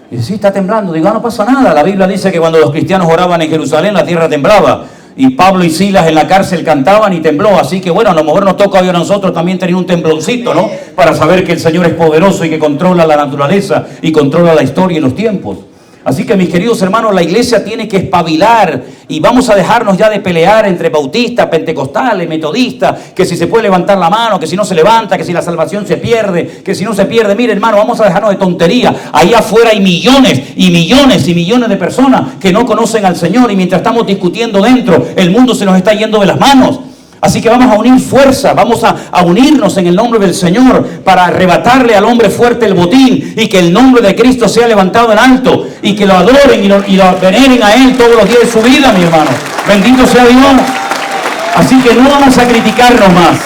Y dice, sí, está temblando. Digo, no pasa nada. La Biblia dice que cuando los cristianos oraban en Jerusalén, la tierra temblaba. Y Pablo y Silas en la cárcel cantaban y tembló. Así que bueno, a lo mejor nos toca hoy a nosotros también tener un tembloncito, ¿no? Para saber que el Señor es poderoso y que controla la naturaleza y controla la historia y los tiempos. Así que, mis queridos hermanos, la iglesia tiene que espabilar y vamos a dejarnos ya de pelear entre bautistas, pentecostales, metodistas, que si se puede levantar la mano, que si no se levanta, que si la salvación se pierde, que si no se pierde. Mire, hermano, vamos a dejarnos de tontería. Ahí afuera hay millones y millones y millones de personas que no conocen al Señor y mientras estamos discutiendo dentro, el mundo se nos está yendo de las manos. Así que vamos a unir fuerza, vamos a unirnos en el nombre del Señor para arrebatarle al hombre fuerte el botín y que el nombre de Cristo sea levantado en alto y que lo adoren y lo veneren a Él todos los días de su vida, mi hermano. Bendito sea Dios. Así que no vamos a criticarnos más,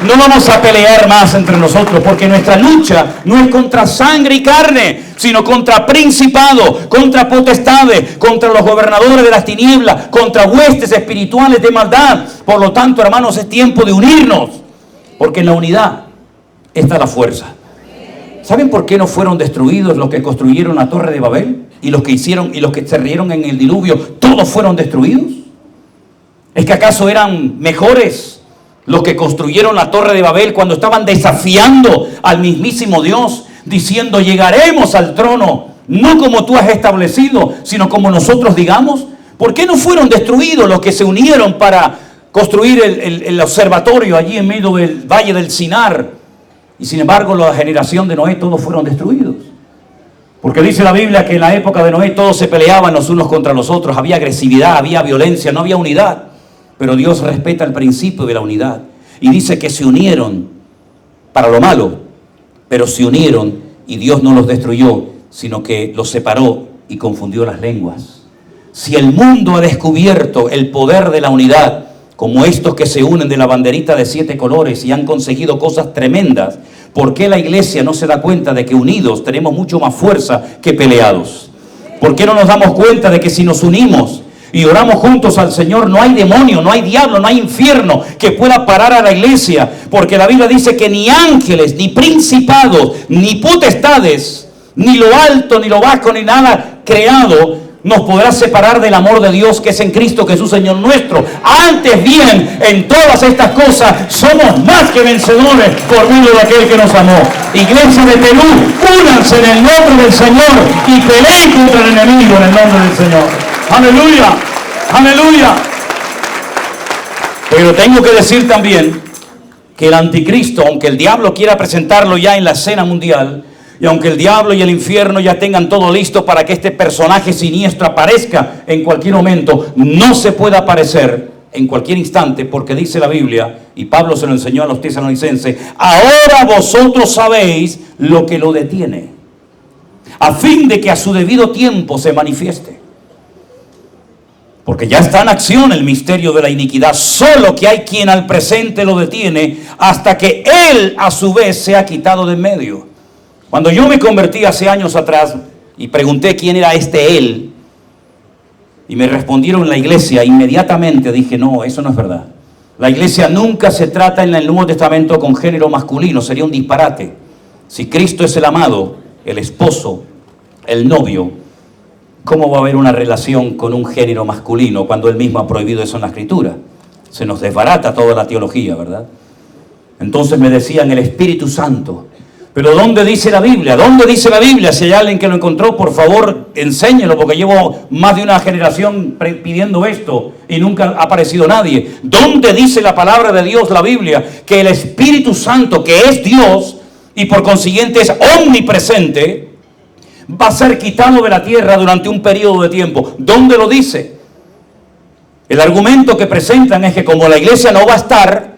no vamos a pelear más entre nosotros, porque nuestra lucha no es contra sangre y carne, sino contra principados, contra potestades, contra los gobernadores de las tinieblas, contra huestes espirituales de maldad. Por lo tanto, hermanos, es tiempo de unirnos, porque en la unidad está la fuerza. ¿Saben por qué no fueron destruidos los que construyeron la Torre de Babel? Y los que se rieron en el diluvio, todos fueron destruidos. ¿Es que acaso eran mejores los que construyeron la Torre de Babel cuando estaban desafiando al mismísimo Dios, diciendo, llegaremos al trono, no como tú has establecido, sino como nosotros digamos? ¿Por qué no fueron destruidos los que se unieron para construir el observatorio allí en medio del valle del Sinar? Y sin embargo, la generación de Noé, todos fueron destruidos. Porque dice la Biblia que en la época de Noé todos se peleaban los unos contra los otros, había agresividad, había violencia, no había unidad. Pero Dios respeta el principio de la unidad. Y dice que se unieron para lo malo, pero se unieron y Dios no los destruyó, sino que los separó y confundió las lenguas. Si el mundo ha descubierto el poder de la unidad, como estos que se unen de la banderita de 7 colores y han conseguido cosas tremendas, ¿por qué la iglesia no se da cuenta de que unidos tenemos mucho más fuerza que peleados? ¿Por qué no nos damos cuenta de que si nos unimos y oramos juntos al Señor, no hay demonio, no hay diablo, no hay infierno que pueda parar a la iglesia? Porque la Biblia dice que ni ángeles, ni principados, ni potestades, ni lo alto, ni lo bajo, ni nada creado nos podrá separar del amor de Dios que es en Cristo Jesús, Señor nuestro. Antes bien, en todas estas cosas somos más que vencedores por medio de aquel que nos amó. Iglesia de Perú, únanse en el nombre del Señor y peleen contra el enemigo en el nombre del Señor. Aleluya, aleluya. Pero tengo que decir también que el anticristo, aunque el diablo quiera presentarlo ya en la escena mundial, y aunque el diablo y el infierno ya tengan todo listo para que este personaje siniestro aparezca en cualquier momento, no se puede aparecer en cualquier instante, porque dice la Biblia, y Pablo se lo enseñó a los tesalonicenses, ahora vosotros sabéis lo que lo detiene, a fin de que a su debido tiempo se manifieste. Porque ya está en acción el misterio de la iniquidad, solo que hay quien al presente lo detiene hasta que él a su vez se ha quitado de en medio. Cuando yo me convertí hace años atrás y pregunté quién era este él, y me respondieron en la iglesia, inmediatamente dije, no, eso no es verdad. La iglesia nunca se trata en el Nuevo Testamento con género masculino, sería un disparate. Si Cristo es el amado, el esposo, el novio, ¿cómo va a haber una relación con un género masculino cuando él mismo ha prohibido eso en la Escritura? Se nos desbarata toda la teología, ¿verdad? Entonces me decían el Espíritu Santo. Pero ¿dónde dice la Biblia? ¿Dónde dice la Biblia? Si hay alguien que lo encontró, por favor, enséñelo, porque llevo más de una generación pidiendo esto y nunca ha aparecido nadie. ¿Dónde dice la palabra de Dios, la Biblia, que el Espíritu Santo, que es Dios y por consiguiente es omnipresente, va a ser quitado de la tierra durante un periodo de tiempo? ¿Dónde lo dice? El argumento que presentan es que como la iglesia no va a estar,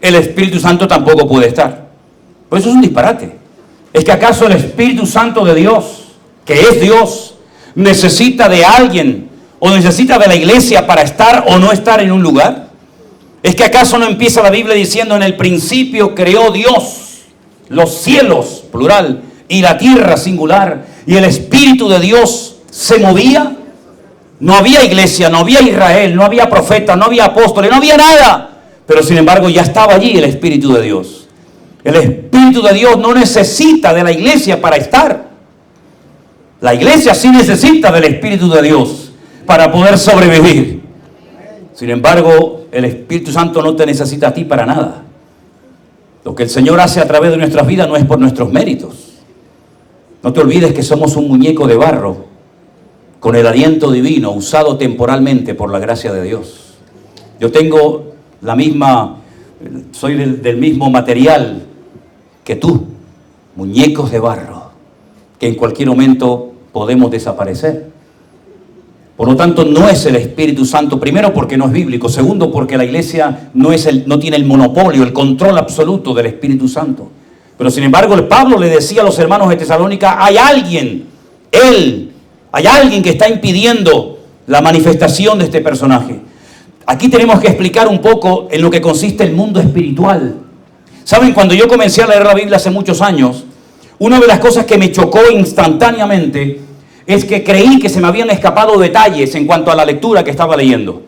el Espíritu Santo tampoco puede estar. Pues eso es un disparate. ¿Es que acaso el Espíritu Santo de Dios, que es Dios, necesita de alguien o necesita de la iglesia para estar o no estar en un lugar? ¿Es que acaso no empieza la Biblia diciendo en el principio creó Dios los cielos, plural, y la tierra, singular, y el Espíritu de Dios se movía? No había iglesia, no había Israel, no había profetas, no había apóstoles, no había nada. Pero sin embargo ya estaba allí el Espíritu de Dios. El Espíritu de Dios no necesita de la iglesia para estar. La iglesia sí necesita del Espíritu de Dios para poder sobrevivir. Sin embargo, el Espíritu Santo no te necesita a ti para nada. Lo que el Señor hace a través de nuestras vidas no es por nuestros méritos. No te olvides que somos un muñeco de barro con el aliento divino usado temporalmente por la gracia de Dios. Yo tengo soy del mismo material que tú, muñecos de barro, que en cualquier momento podemos desaparecer. Por lo tanto, no es el Espíritu Santo, primero porque no es bíblico, segundo porque la iglesia no tiene el monopolio, el control absoluto del Espíritu Santo. Pero sin embargo, el Pablo le decía a los hermanos de Tesalónica, hay alguien que está impidiendo la manifestación de este personaje. Aquí tenemos que explicar un poco en lo que consiste el mundo espiritual. Saben, cuando yo comencé a leer la Biblia hace muchos años, una de las cosas que me chocó instantáneamente es que creí que se me habían escapado detalles en cuanto a la lectura que estaba leyendo.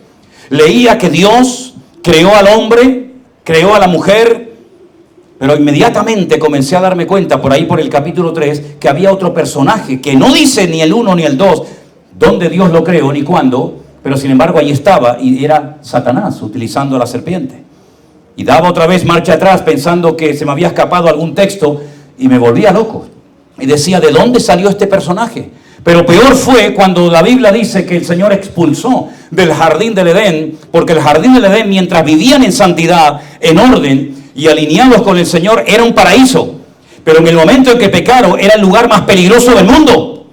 Leía que Dios creó al hombre, creó a la mujer, pero inmediatamente comencé a darme cuenta, por ahí por el capítulo 3, que había otro personaje que no dice ni el 1 ni el 2, dónde Dios lo creó ni cuándo, pero sin embargo ahí estaba y era Satanás utilizando a la serpiente. Y daba otra vez marcha atrás pensando que se me había escapado algún texto y me volvía loco. Y decía, ¿de dónde salió este personaje? Pero peor fue cuando la Biblia dice que el Señor expulsó del jardín del Edén, porque el jardín del Edén, mientras vivían en santidad, en orden y alineados con el Señor, era un paraíso. Pero en el momento en que pecaron, era el lugar más peligroso del mundo.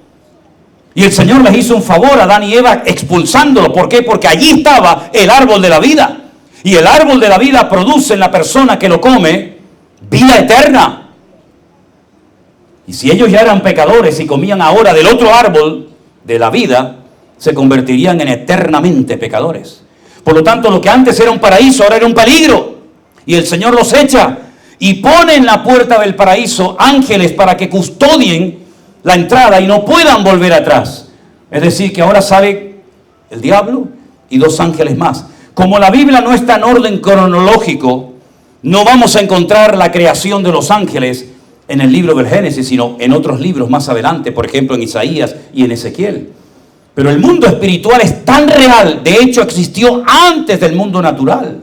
Y el Señor les hizo un favor a Adán y Eva expulsándolo. ¿Por qué? Porque allí estaba el árbol de la vida. Y el árbol de la vida produce en la persona que lo come vida eterna. Y si ellos ya eran pecadores y comían ahora del otro árbol de la vida, se convertirían en eternamente pecadores. Por lo tanto, lo que antes era un paraíso, ahora era un peligro. Y el Señor los echa y pone en la puerta del paraíso ángeles para que custodien la entrada y no puedan volver atrás. Es decir, que ahora sale el diablo y 2 ángeles más. Como la Biblia no está en orden cronológico, no vamos a encontrar la creación de los ángeles en el libro del Génesis, sino en otros libros más adelante, por ejemplo en Isaías y en Ezequiel. Pero el mundo espiritual es tan real, de hecho existió antes del mundo natural.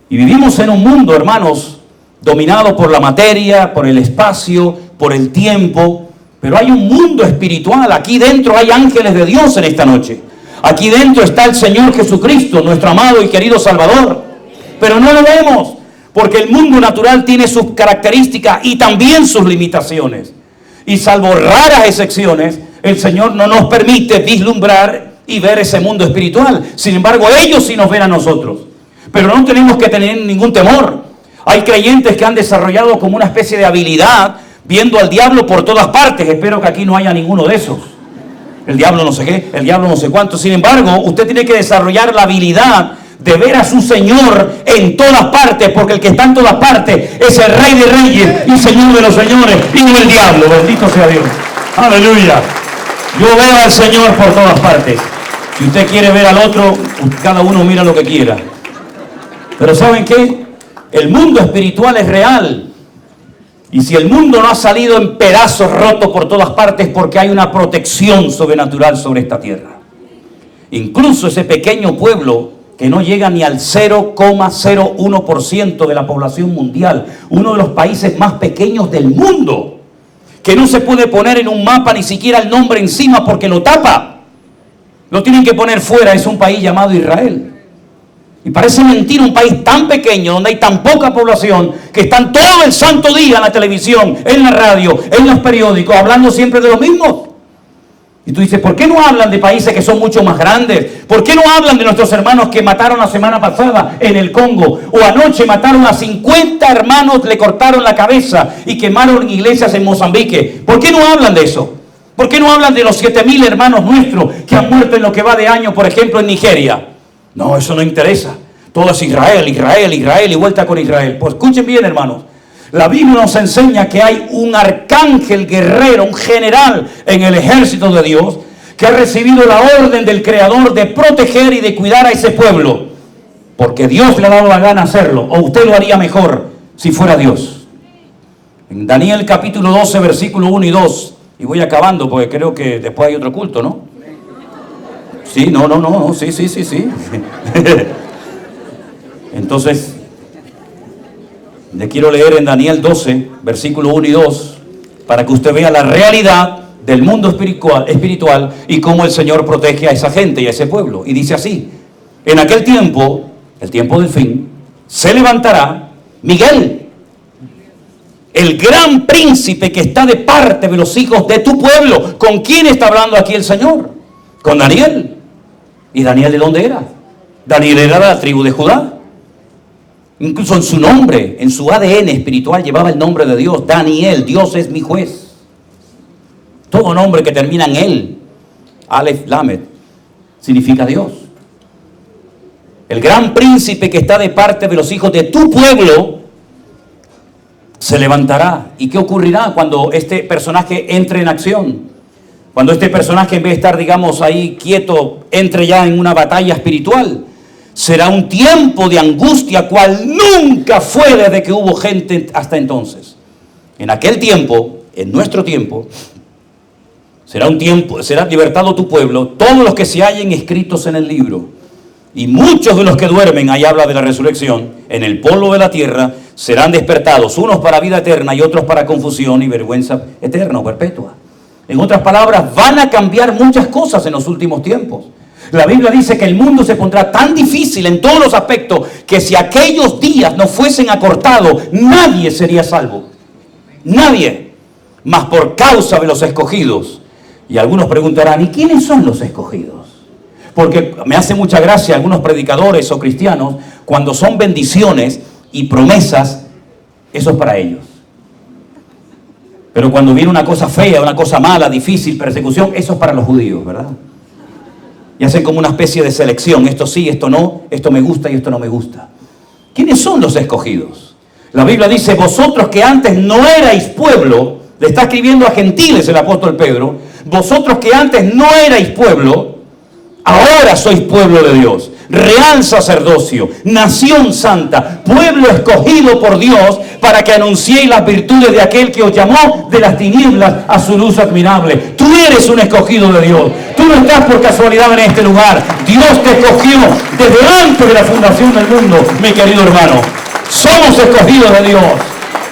Y vivimos en un mundo, hermanos, dominado por la materia, por el espacio, por el tiempo, pero hay un mundo espiritual. Aquí dentro hay ángeles de Dios en esta noche. Aquí dentro está el Señor Jesucristo, nuestro amado y querido Salvador. Pero no lo vemos, porque el mundo natural tiene sus características y también sus limitaciones. Y salvo raras excepciones, el Señor no nos permite vislumbrar y ver ese mundo espiritual. Sin embargo, ellos sí nos ven a nosotros. Pero no tenemos que tener ningún temor. Hay creyentes que han desarrollado como una especie de habilidad viendo al diablo por todas partes. Espero que aquí no haya ninguno de esos. El diablo no sé qué, el diablo no sé cuánto. Sin embargo, usted tiene que desarrollar la habilidad de ver a su Señor en todas partes, porque el que está en todas partes es el Rey de Reyes y Señor de los Señores, y no el diablo. Bendito sea Dios. Aleluya. Yo veo al Señor por todas partes. Si usted quiere ver al otro, cada uno mira lo que quiera. Pero ¿saben qué? El mundo espiritual es real. Y si el mundo no ha salido en pedazos rotos por todas partes, porque hay una protección sobrenatural sobre esta tierra. Incluso ese pequeño pueblo que no llega ni al 0,01% de la población mundial, uno de los países más pequeños del mundo, que no se puede poner en un mapa ni siquiera el nombre encima porque lo tapa. Lo tienen que poner fuera, es un país llamado Israel. Y parece mentira un país tan pequeño, donde hay tan poca población, que están todo el santo día en la televisión, en la radio, en los periódicos, hablando siempre de lo mismo. Y tú dices, ¿por qué no hablan de países que son mucho más grandes? ¿Por qué no hablan de nuestros hermanos que mataron la semana pasada en el Congo? O anoche mataron a 50 hermanos, le cortaron la cabeza y quemaron iglesias en Mozambique. ¿Por qué no hablan de eso? ¿Por qué no hablan de los 7.000 hermanos nuestros que han muerto en lo que va de año, por ejemplo, en Nigeria? No, eso no interesa. Todo es Israel, Israel, Israel y vuelta con Israel. Pues escuchen bien, hermanos. La Biblia nos enseña que hay un arcángel guerrero, un general en el ejército de Dios, que ha recibido la orden del Creador de proteger y de cuidar a ese pueblo. Porque Dios le ha dado la gana hacerlo. O usted lo haría mejor si fuera Dios. En Daniel capítulo 12, versículo 1 y 2. Y voy acabando porque creo que después hay otro culto, ¿no? Sí, no, sí. Entonces, le quiero leer en Daniel 12, versículo 1 y 2, para que usted vea la realidad del mundo espiritual y cómo el Señor protege a esa gente y a ese pueblo. Y dice así: en aquel tiempo, el tiempo del fin, se levantará Miguel, el gran príncipe que está de parte de los hijos de tu pueblo. ¿Con quién está hablando aquí el Señor? Con Daniel. ¿Y Daniel de dónde era? Daniel era de la tribu de Judá. Incluso en su nombre, en su ADN espiritual llevaba el nombre de Dios. Daniel, Dios es mi juez. Todo nombre que termina en él, Aleph, Lamed, significa Dios. El gran príncipe que está de parte de los hijos de tu pueblo se levantará. ¿Y qué ocurrirá cuando este personaje entre en acción? Cuando este personaje, en vez de estar, digamos, ahí quieto, entre ya en una batalla espiritual. Será un tiempo de angustia cual nunca fue desde que hubo gente hasta entonces. En aquel tiempo, en nuestro tiempo, será libertado tu pueblo, todos los que se hallen escritos en el libro. Y muchos de los que duermen, ahí habla de la resurrección, en el polvo de la tierra, serán despertados, unos para vida eterna y otros para confusión y vergüenza eterna o perpetua. En otras palabras, van a cambiar muchas cosas en los últimos tiempos. La Biblia dice que el mundo se pondrá tan difícil en todos los aspectos que si aquellos días no fuesen acortados, nadie sería salvo. Nadie. Mas por causa de los escogidos. Y algunos preguntarán, ¿y quiénes son los escogidos? Porque me hace mucha gracia algunos predicadores o cristianos, cuando son bendiciones y promesas, eso es para ellos. Pero cuando viene una cosa fea, una cosa mala, difícil, persecución, eso es para los judíos, ¿verdad? Y hacen como una especie de selección. Esto sí, esto no, esto me gusta y esto no me gusta. ¿Quiénes son los escogidos? La Biblia dice, vosotros que antes no erais pueblo, le está escribiendo a gentiles el apóstol Pedro, vosotros que antes no erais pueblo, ahora sois pueblo de Dios. Real sacerdocio, nación santa, pueblo escogido por Dios para que anunciéis las virtudes de aquel que os llamó de las tinieblas a su luz admirable. Tú eres un escogido de Dios. Tú no estás por casualidad en este lugar. Dios te escogió desde antes de la fundación del mundo, mi querido hermano. Somos escogidos de Dios.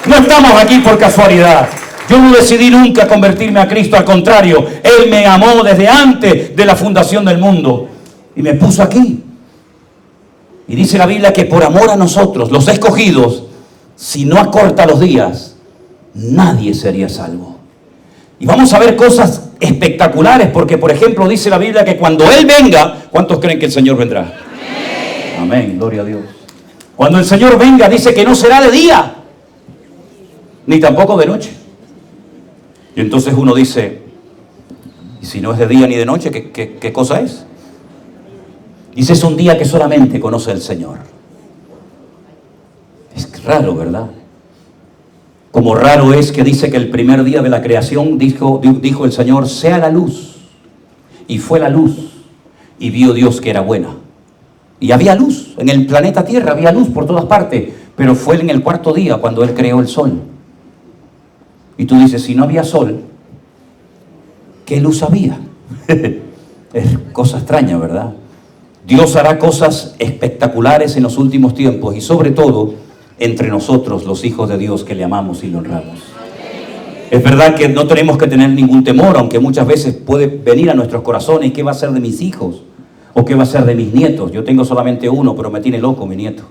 No estamos aquí por casualidad. Yo no decidí nunca convertirme a Cristo, al contrario, Él me amó desde antes de la fundación del mundo y me puso aquí. Y dice la Biblia que por amor a nosotros, los escogidos, si no acorta los días, nadie sería salvo. Y vamos a ver cosas espectaculares, porque por ejemplo dice la Biblia que cuando Él venga, ¿cuántos creen que el Señor vendrá? Amén, amén, gloria a Dios. Cuando el Señor venga, dice que no será de día, ni tampoco de noche. Y entonces uno dice, ¿y si no es de día ni de noche, qué cosa es? Dice, es un día que solamente conoce el Señor. Es raro, ¿verdad? Como raro es que dice que el primer día de la creación dijo el Señor, sea la luz. Y fue la luz. Y vio Dios que era buena. Y había luz. En el planeta Tierra había luz por todas partes. Pero fue en el cuarto día cuando Él creó el sol. Y tú dices, si no había sol, ¿qué luz había? Es cosa extraña, ¿verdad? Dios hará cosas espectaculares en los últimos tiempos y sobre todo entre nosotros, los hijos de Dios que le amamos y le honramos. Es verdad que no tenemos que tener ningún temor, aunque muchas veces puede venir a nuestros corazones, ¿qué va a ser de mis hijos? ¿O qué va a ser de mis nietos? Yo tengo solamente uno, pero me tiene loco mi nieto.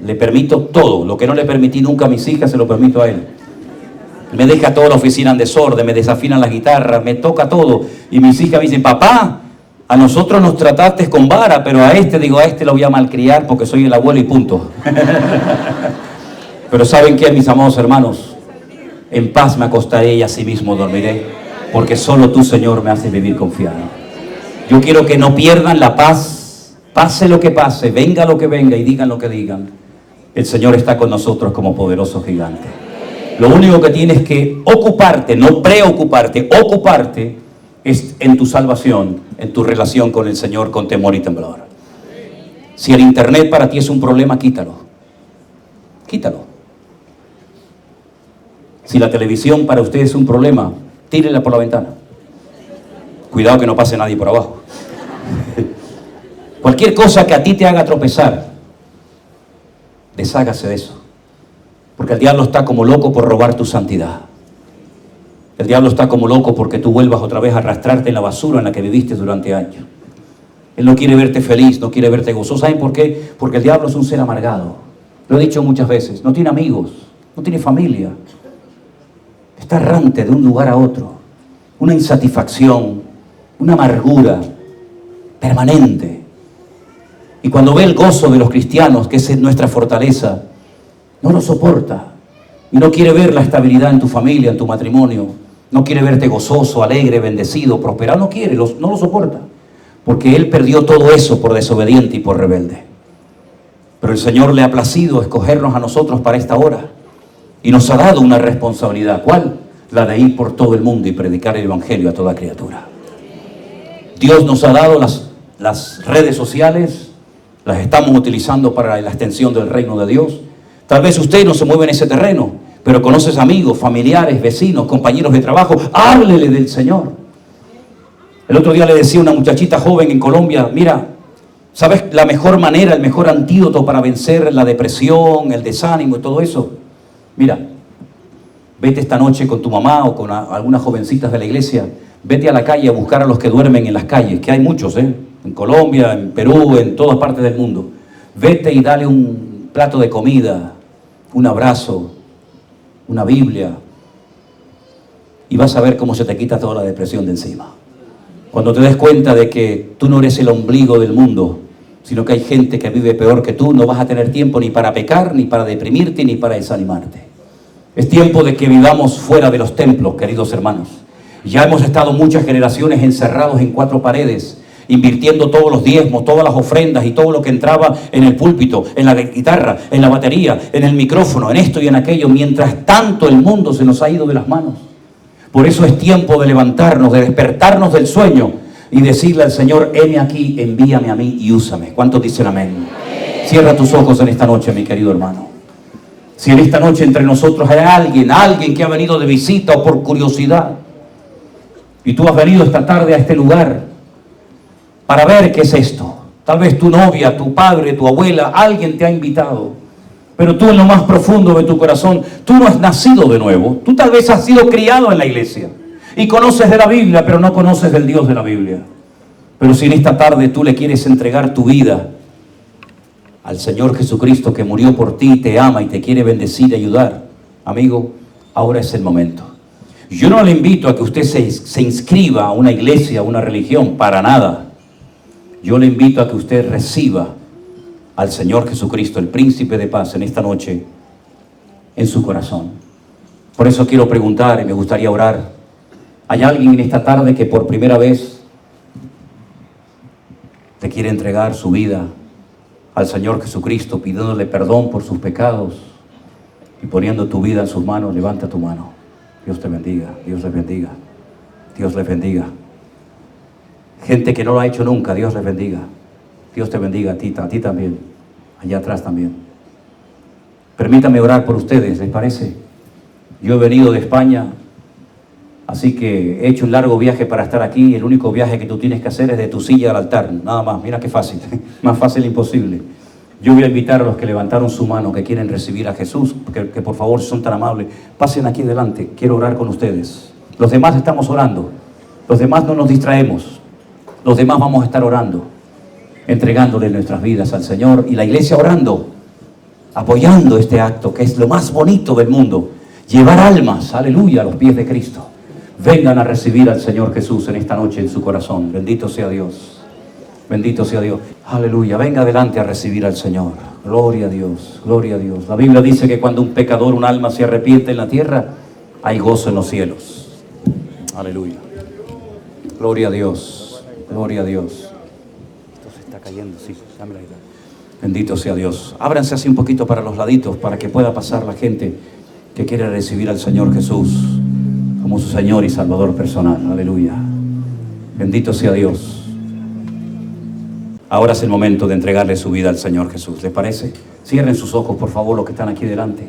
Le permito todo, lo que no le permití nunca a mis hijas, se lo permito a él. Me deja toda la oficina en desorden, me desafinan las guitarras, me toca todo. Y mis hijas me dicen, papá, a nosotros nos trataste con vara, pero a este lo voy a malcriar porque soy el abuelo y punto. Pero ¿saben qué, mis amados hermanos? En paz me acostaré y asimismo dormiré, porque solo tú, Señor, me haces vivir confiado. Yo quiero que no pierdan la paz, pase lo que pase, venga lo que venga y digan lo que digan. El Señor está con nosotros como poderoso gigante. Lo único que tienes que ocuparte, no preocuparte, ocuparte es en tu salvación, en tu relación con el Señor con temor y temblor. Si el internet para ti es un problema, quítalo. Quítalo. Si la televisión para usted es un problema, tírela por la ventana. Cuidado que no pase nadie por abajo. Cualquier cosa que a ti te haga tropezar, deshágase de eso. Porque el diablo está como loco por robar tu santidad. El diablo está como loco porque tú vuelvas otra vez a arrastrarte en la basura en la que viviste durante años. Él no quiere verte feliz, no quiere verte gozoso. ¿Saben por qué? Porque el diablo es un ser amargado. Lo he dicho muchas veces. No tiene amigos, no tiene familia. Está errante de un lugar a otro. Una insatisfacción, una amargura permanente. Y cuando ve el gozo de los cristianos, que es nuestra fortaleza, no lo soporta. Y no quiere ver la estabilidad en tu familia, en tu matrimonio. No quiere verte gozoso, alegre, bendecido, prosperado. No quiere, no lo soporta. Porque él perdió todo eso por desobediente y por rebelde. Pero el Señor le ha placido escogernos a nosotros para esta hora. Y nos ha dado una responsabilidad. ¿Cuál? La de ir por todo el mundo y predicar el Evangelio a toda criatura. Dios nos ha dado las redes sociales. Las estamos utilizando para la extensión del reino de Dios. Tal vez usted no se mueve en ese terreno, pero conoces amigos, familiares, vecinos, compañeros de trabajo. Háblele del Señor. El otro día le decía a una muchachita joven en Colombia, mira, ¿sabes la mejor manera, el mejor antídoto para vencer la depresión, el desánimo y todo eso? Mira, vete esta noche con tu mamá o con algunas jovencitas de la iglesia, vete a la calle a buscar a los que duermen en las calles, que hay muchos, en Colombia, en Perú, en todas partes del mundo. Vete y dale un plato de comida, un abrazo, una Biblia, y vas a ver cómo se te quita toda la depresión de encima. Cuando te des cuenta de que tú no eres el ombligo del mundo, sino que hay gente que vive peor que tú, no vas a tener tiempo ni para pecar, ni para deprimirte, ni para desanimarte. Es tiempo de que vivamos fuera de los templos, queridos hermanos. Ya hemos estado muchas generaciones encerrados en 4 paredes, invirtiendo todos los diezmos, todas las ofrendas y todo lo que entraba en el púlpito, en la guitarra, en la batería, en el micrófono, en esto y en aquello, mientras tanto el mundo se nos ha ido de las manos. Por eso es tiempo de levantarnos, de despertarnos del sueño y decirle al Señor, heme aquí, envíame a mí y úsame. ¿Cuántos dicen amén? Cierra tus ojos en esta noche, mi querido hermano. Si en esta noche entre nosotros hay alguien que ha venido de visita o por curiosidad, y tú has venido esta tarde a este lugar para ver qué es esto. Tal vez tu novia, tu padre, tu abuela, alguien te ha invitado. Pero tú en lo más profundo de tu corazón, tú no has nacido de nuevo. Tú tal vez has sido criado en la iglesia. Y conoces de la Biblia, pero no conoces del Dios de la Biblia. Pero si en esta tarde tú le quieres entregar tu vida al Señor Jesucristo que murió por ti, te ama y te quiere bendecir y ayudar, amigo, ahora es el momento. Yo no le invito a que usted se inscriba a una iglesia, a una religión, para nada. Yo le invito a que usted reciba al Señor Jesucristo, el príncipe de paz, en esta noche, en su corazón. Por eso quiero preguntar y me gustaría orar. ¿Hay alguien en esta tarde que por primera vez te quiere entregar su vida al Señor Jesucristo, pidiéndole perdón por sus pecados y poniendo tu vida en sus manos? Levanta tu mano. Dios te bendiga, Dios les bendiga, Dios les bendiga. Gente que no lo ha hecho nunca, Dios les bendiga. Dios te bendiga a ti también, allá atrás también. Permítame orar por ustedes, ¿les parece? Yo he venido de España, así que he hecho un largo viaje para estar aquí. El único viaje que tú tienes que hacer es de tu silla al altar, nada más. Mira qué fácil, más fácil imposible. Yo voy a invitar a los que levantaron su mano, que quieren recibir a Jesús, que por favor, si son tan amables, pasen aquí delante. Quiero orar con ustedes. Los demás estamos orando. Los demás no nos distraemos. Los demás vamos a estar orando, entregándole nuestras vidas al Señor, y la iglesia orando, apoyando este acto que es lo más bonito del mundo. Llevar almas, aleluya, a los pies de Cristo. Vengan a recibir al Señor Jesús en esta noche en su corazón. Bendito sea Dios. Bendito sea Dios. Aleluya. Venga adelante a recibir al Señor. Gloria a Dios. Gloria a Dios. La Biblia dice que cuando un pecador, un alma se arrepiente en la tierra, hay gozo en los cielos. Aleluya. Gloria a Dios. Gloria a Dios. Esto se está cayendo, sí. Dame la idea. Bendito sea Dios. Ábranse así un poquito para los laditos para que pueda pasar la gente que quiere recibir al Señor Jesús como su Señor y Salvador personal. Aleluya. Bendito sea Dios. Ahora es el momento de entregarle su vida al Señor Jesús. ¿Les parece? Cierren sus ojos, por favor, los que están aquí delante.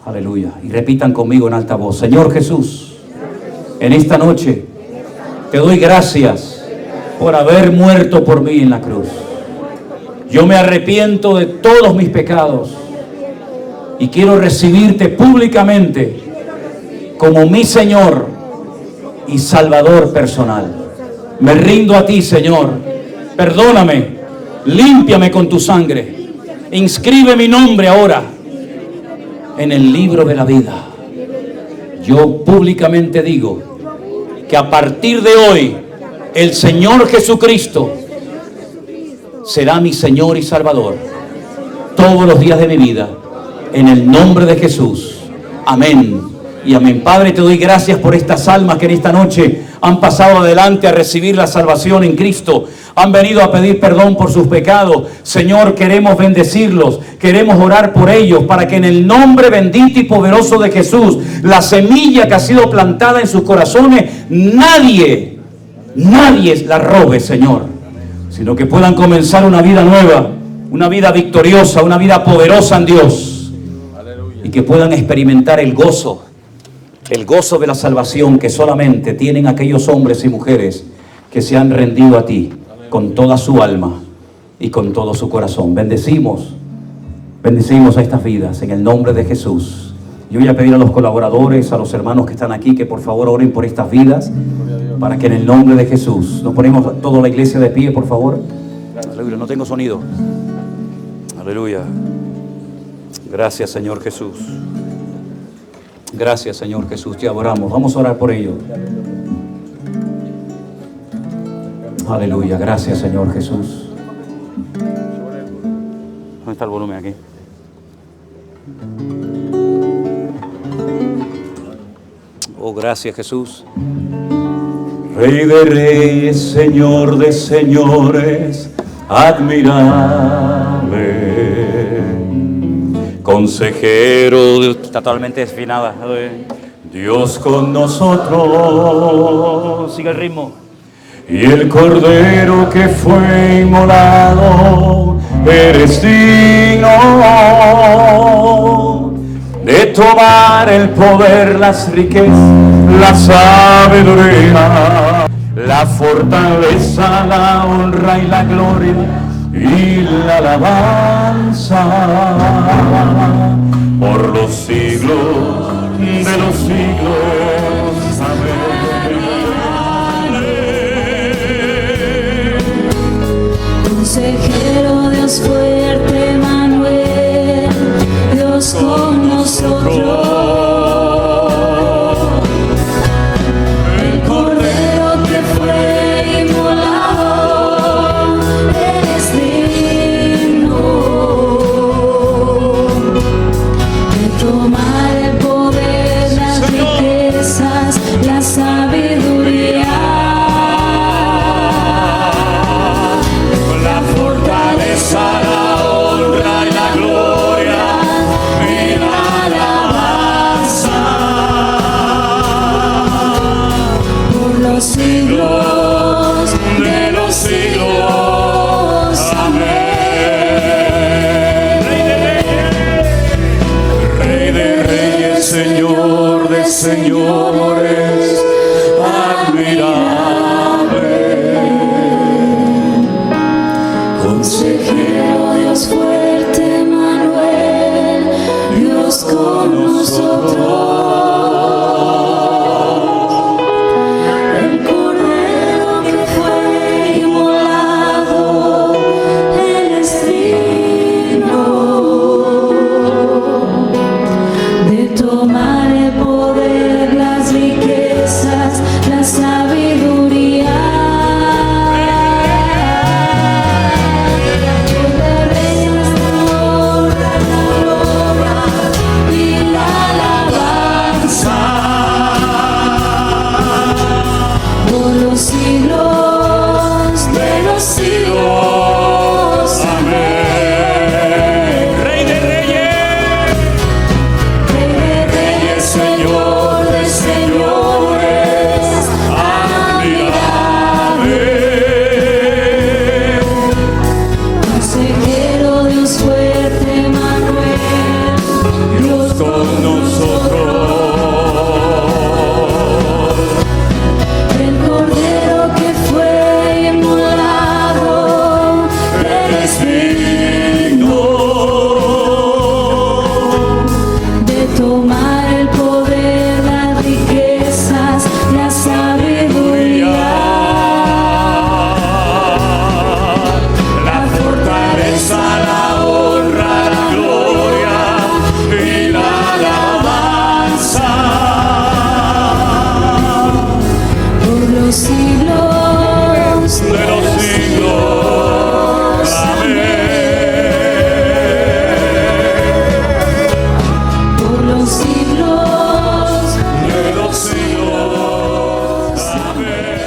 Aleluya. Y repitan conmigo en alta voz: Señor Jesús, en esta noche te doy gracias por haber muerto por mí en la cruz. Yo me arrepiento de todos mis pecados y quiero recibirte públicamente como mi Señor y Salvador personal. Me rindo a ti, Señor. Perdóname, límpiame con tu sangre. Inscribe mi nombre ahora en el libro de la vida. Yo públicamente digo que a partir de hoy el Señor Jesucristo será mi Señor y Salvador todos los días de mi vida, en el nombre de Jesús. Amén y amén. Padre, te doy gracias por estas almas que en esta noche han pasado adelante a recibir la salvación en Cristo. Han venido a pedir perdón por sus pecados. Señor, queremos bendecirlos, queremos orar por ellos, para que en el nombre bendito y poderoso de Jesús, la semilla que ha sido plantada en sus corazones, nadie la robe, Señor, sino que puedan comenzar una vida nueva, una vida victoriosa, una vida poderosa en Dios. Aleluya. Y que puedan experimentar el gozo de la salvación que solamente tienen aquellos hombres y mujeres que se han rendido a ti con toda su alma y con todo su corazón. Bendecimos a estas vidas en el nombre de Jesús. Yo voy a pedir a los colaboradores, a los hermanos que están aquí, que por favor oren por estas vidas, para que en el nombre de Jesús nos ponemos toda la iglesia de pie, por favor. Aleluya, no tengo sonido. Aleluya. Gracias, Señor Jesús. Gracias, Señor Jesús. Te adoramos. Vamos a orar por ellos. Aleluya. Gracias, Señor Jesús. ¿Dónde está el volumen aquí? Oh, gracias, Jesús. Rey de reyes, Señor de señores, admirable. Consejero, totalmente desfinada. Dios con nosotros. Sigue el ritmo. Y el cordero que fue inmolado, eres digno de tomar el poder, las riquezas, la sabiduría, la fortaleza, la honra y la gloria y la alabanza por los siglos de los siglos. Amén. Consejero, Dios fuerte, Manuel, Dios con nosotros. El cordero que fue inmolado, eres digno de tomar el poder, las riquezas, Consejero, Dios fuerte, Manuel, Dios con nosotros. El Cordero que fue inmolado, Él es digno de tomar el poder, las riquezas, la sabiduría. Siglos de los siglos, amén. Rey de reyes, Rey de reyes, Señor de señores, admirable. Consejero, Dios fuerte, Manuel, Dios con nosotros. El Cordero que fue inmolado, Él es digno de tomar el poder, las riquezas, la sabiduría, la fortaleza, la honra, la gloria y la alabanza. Por los siglos de los siglos, amén. por los siglos De los siglos, amén.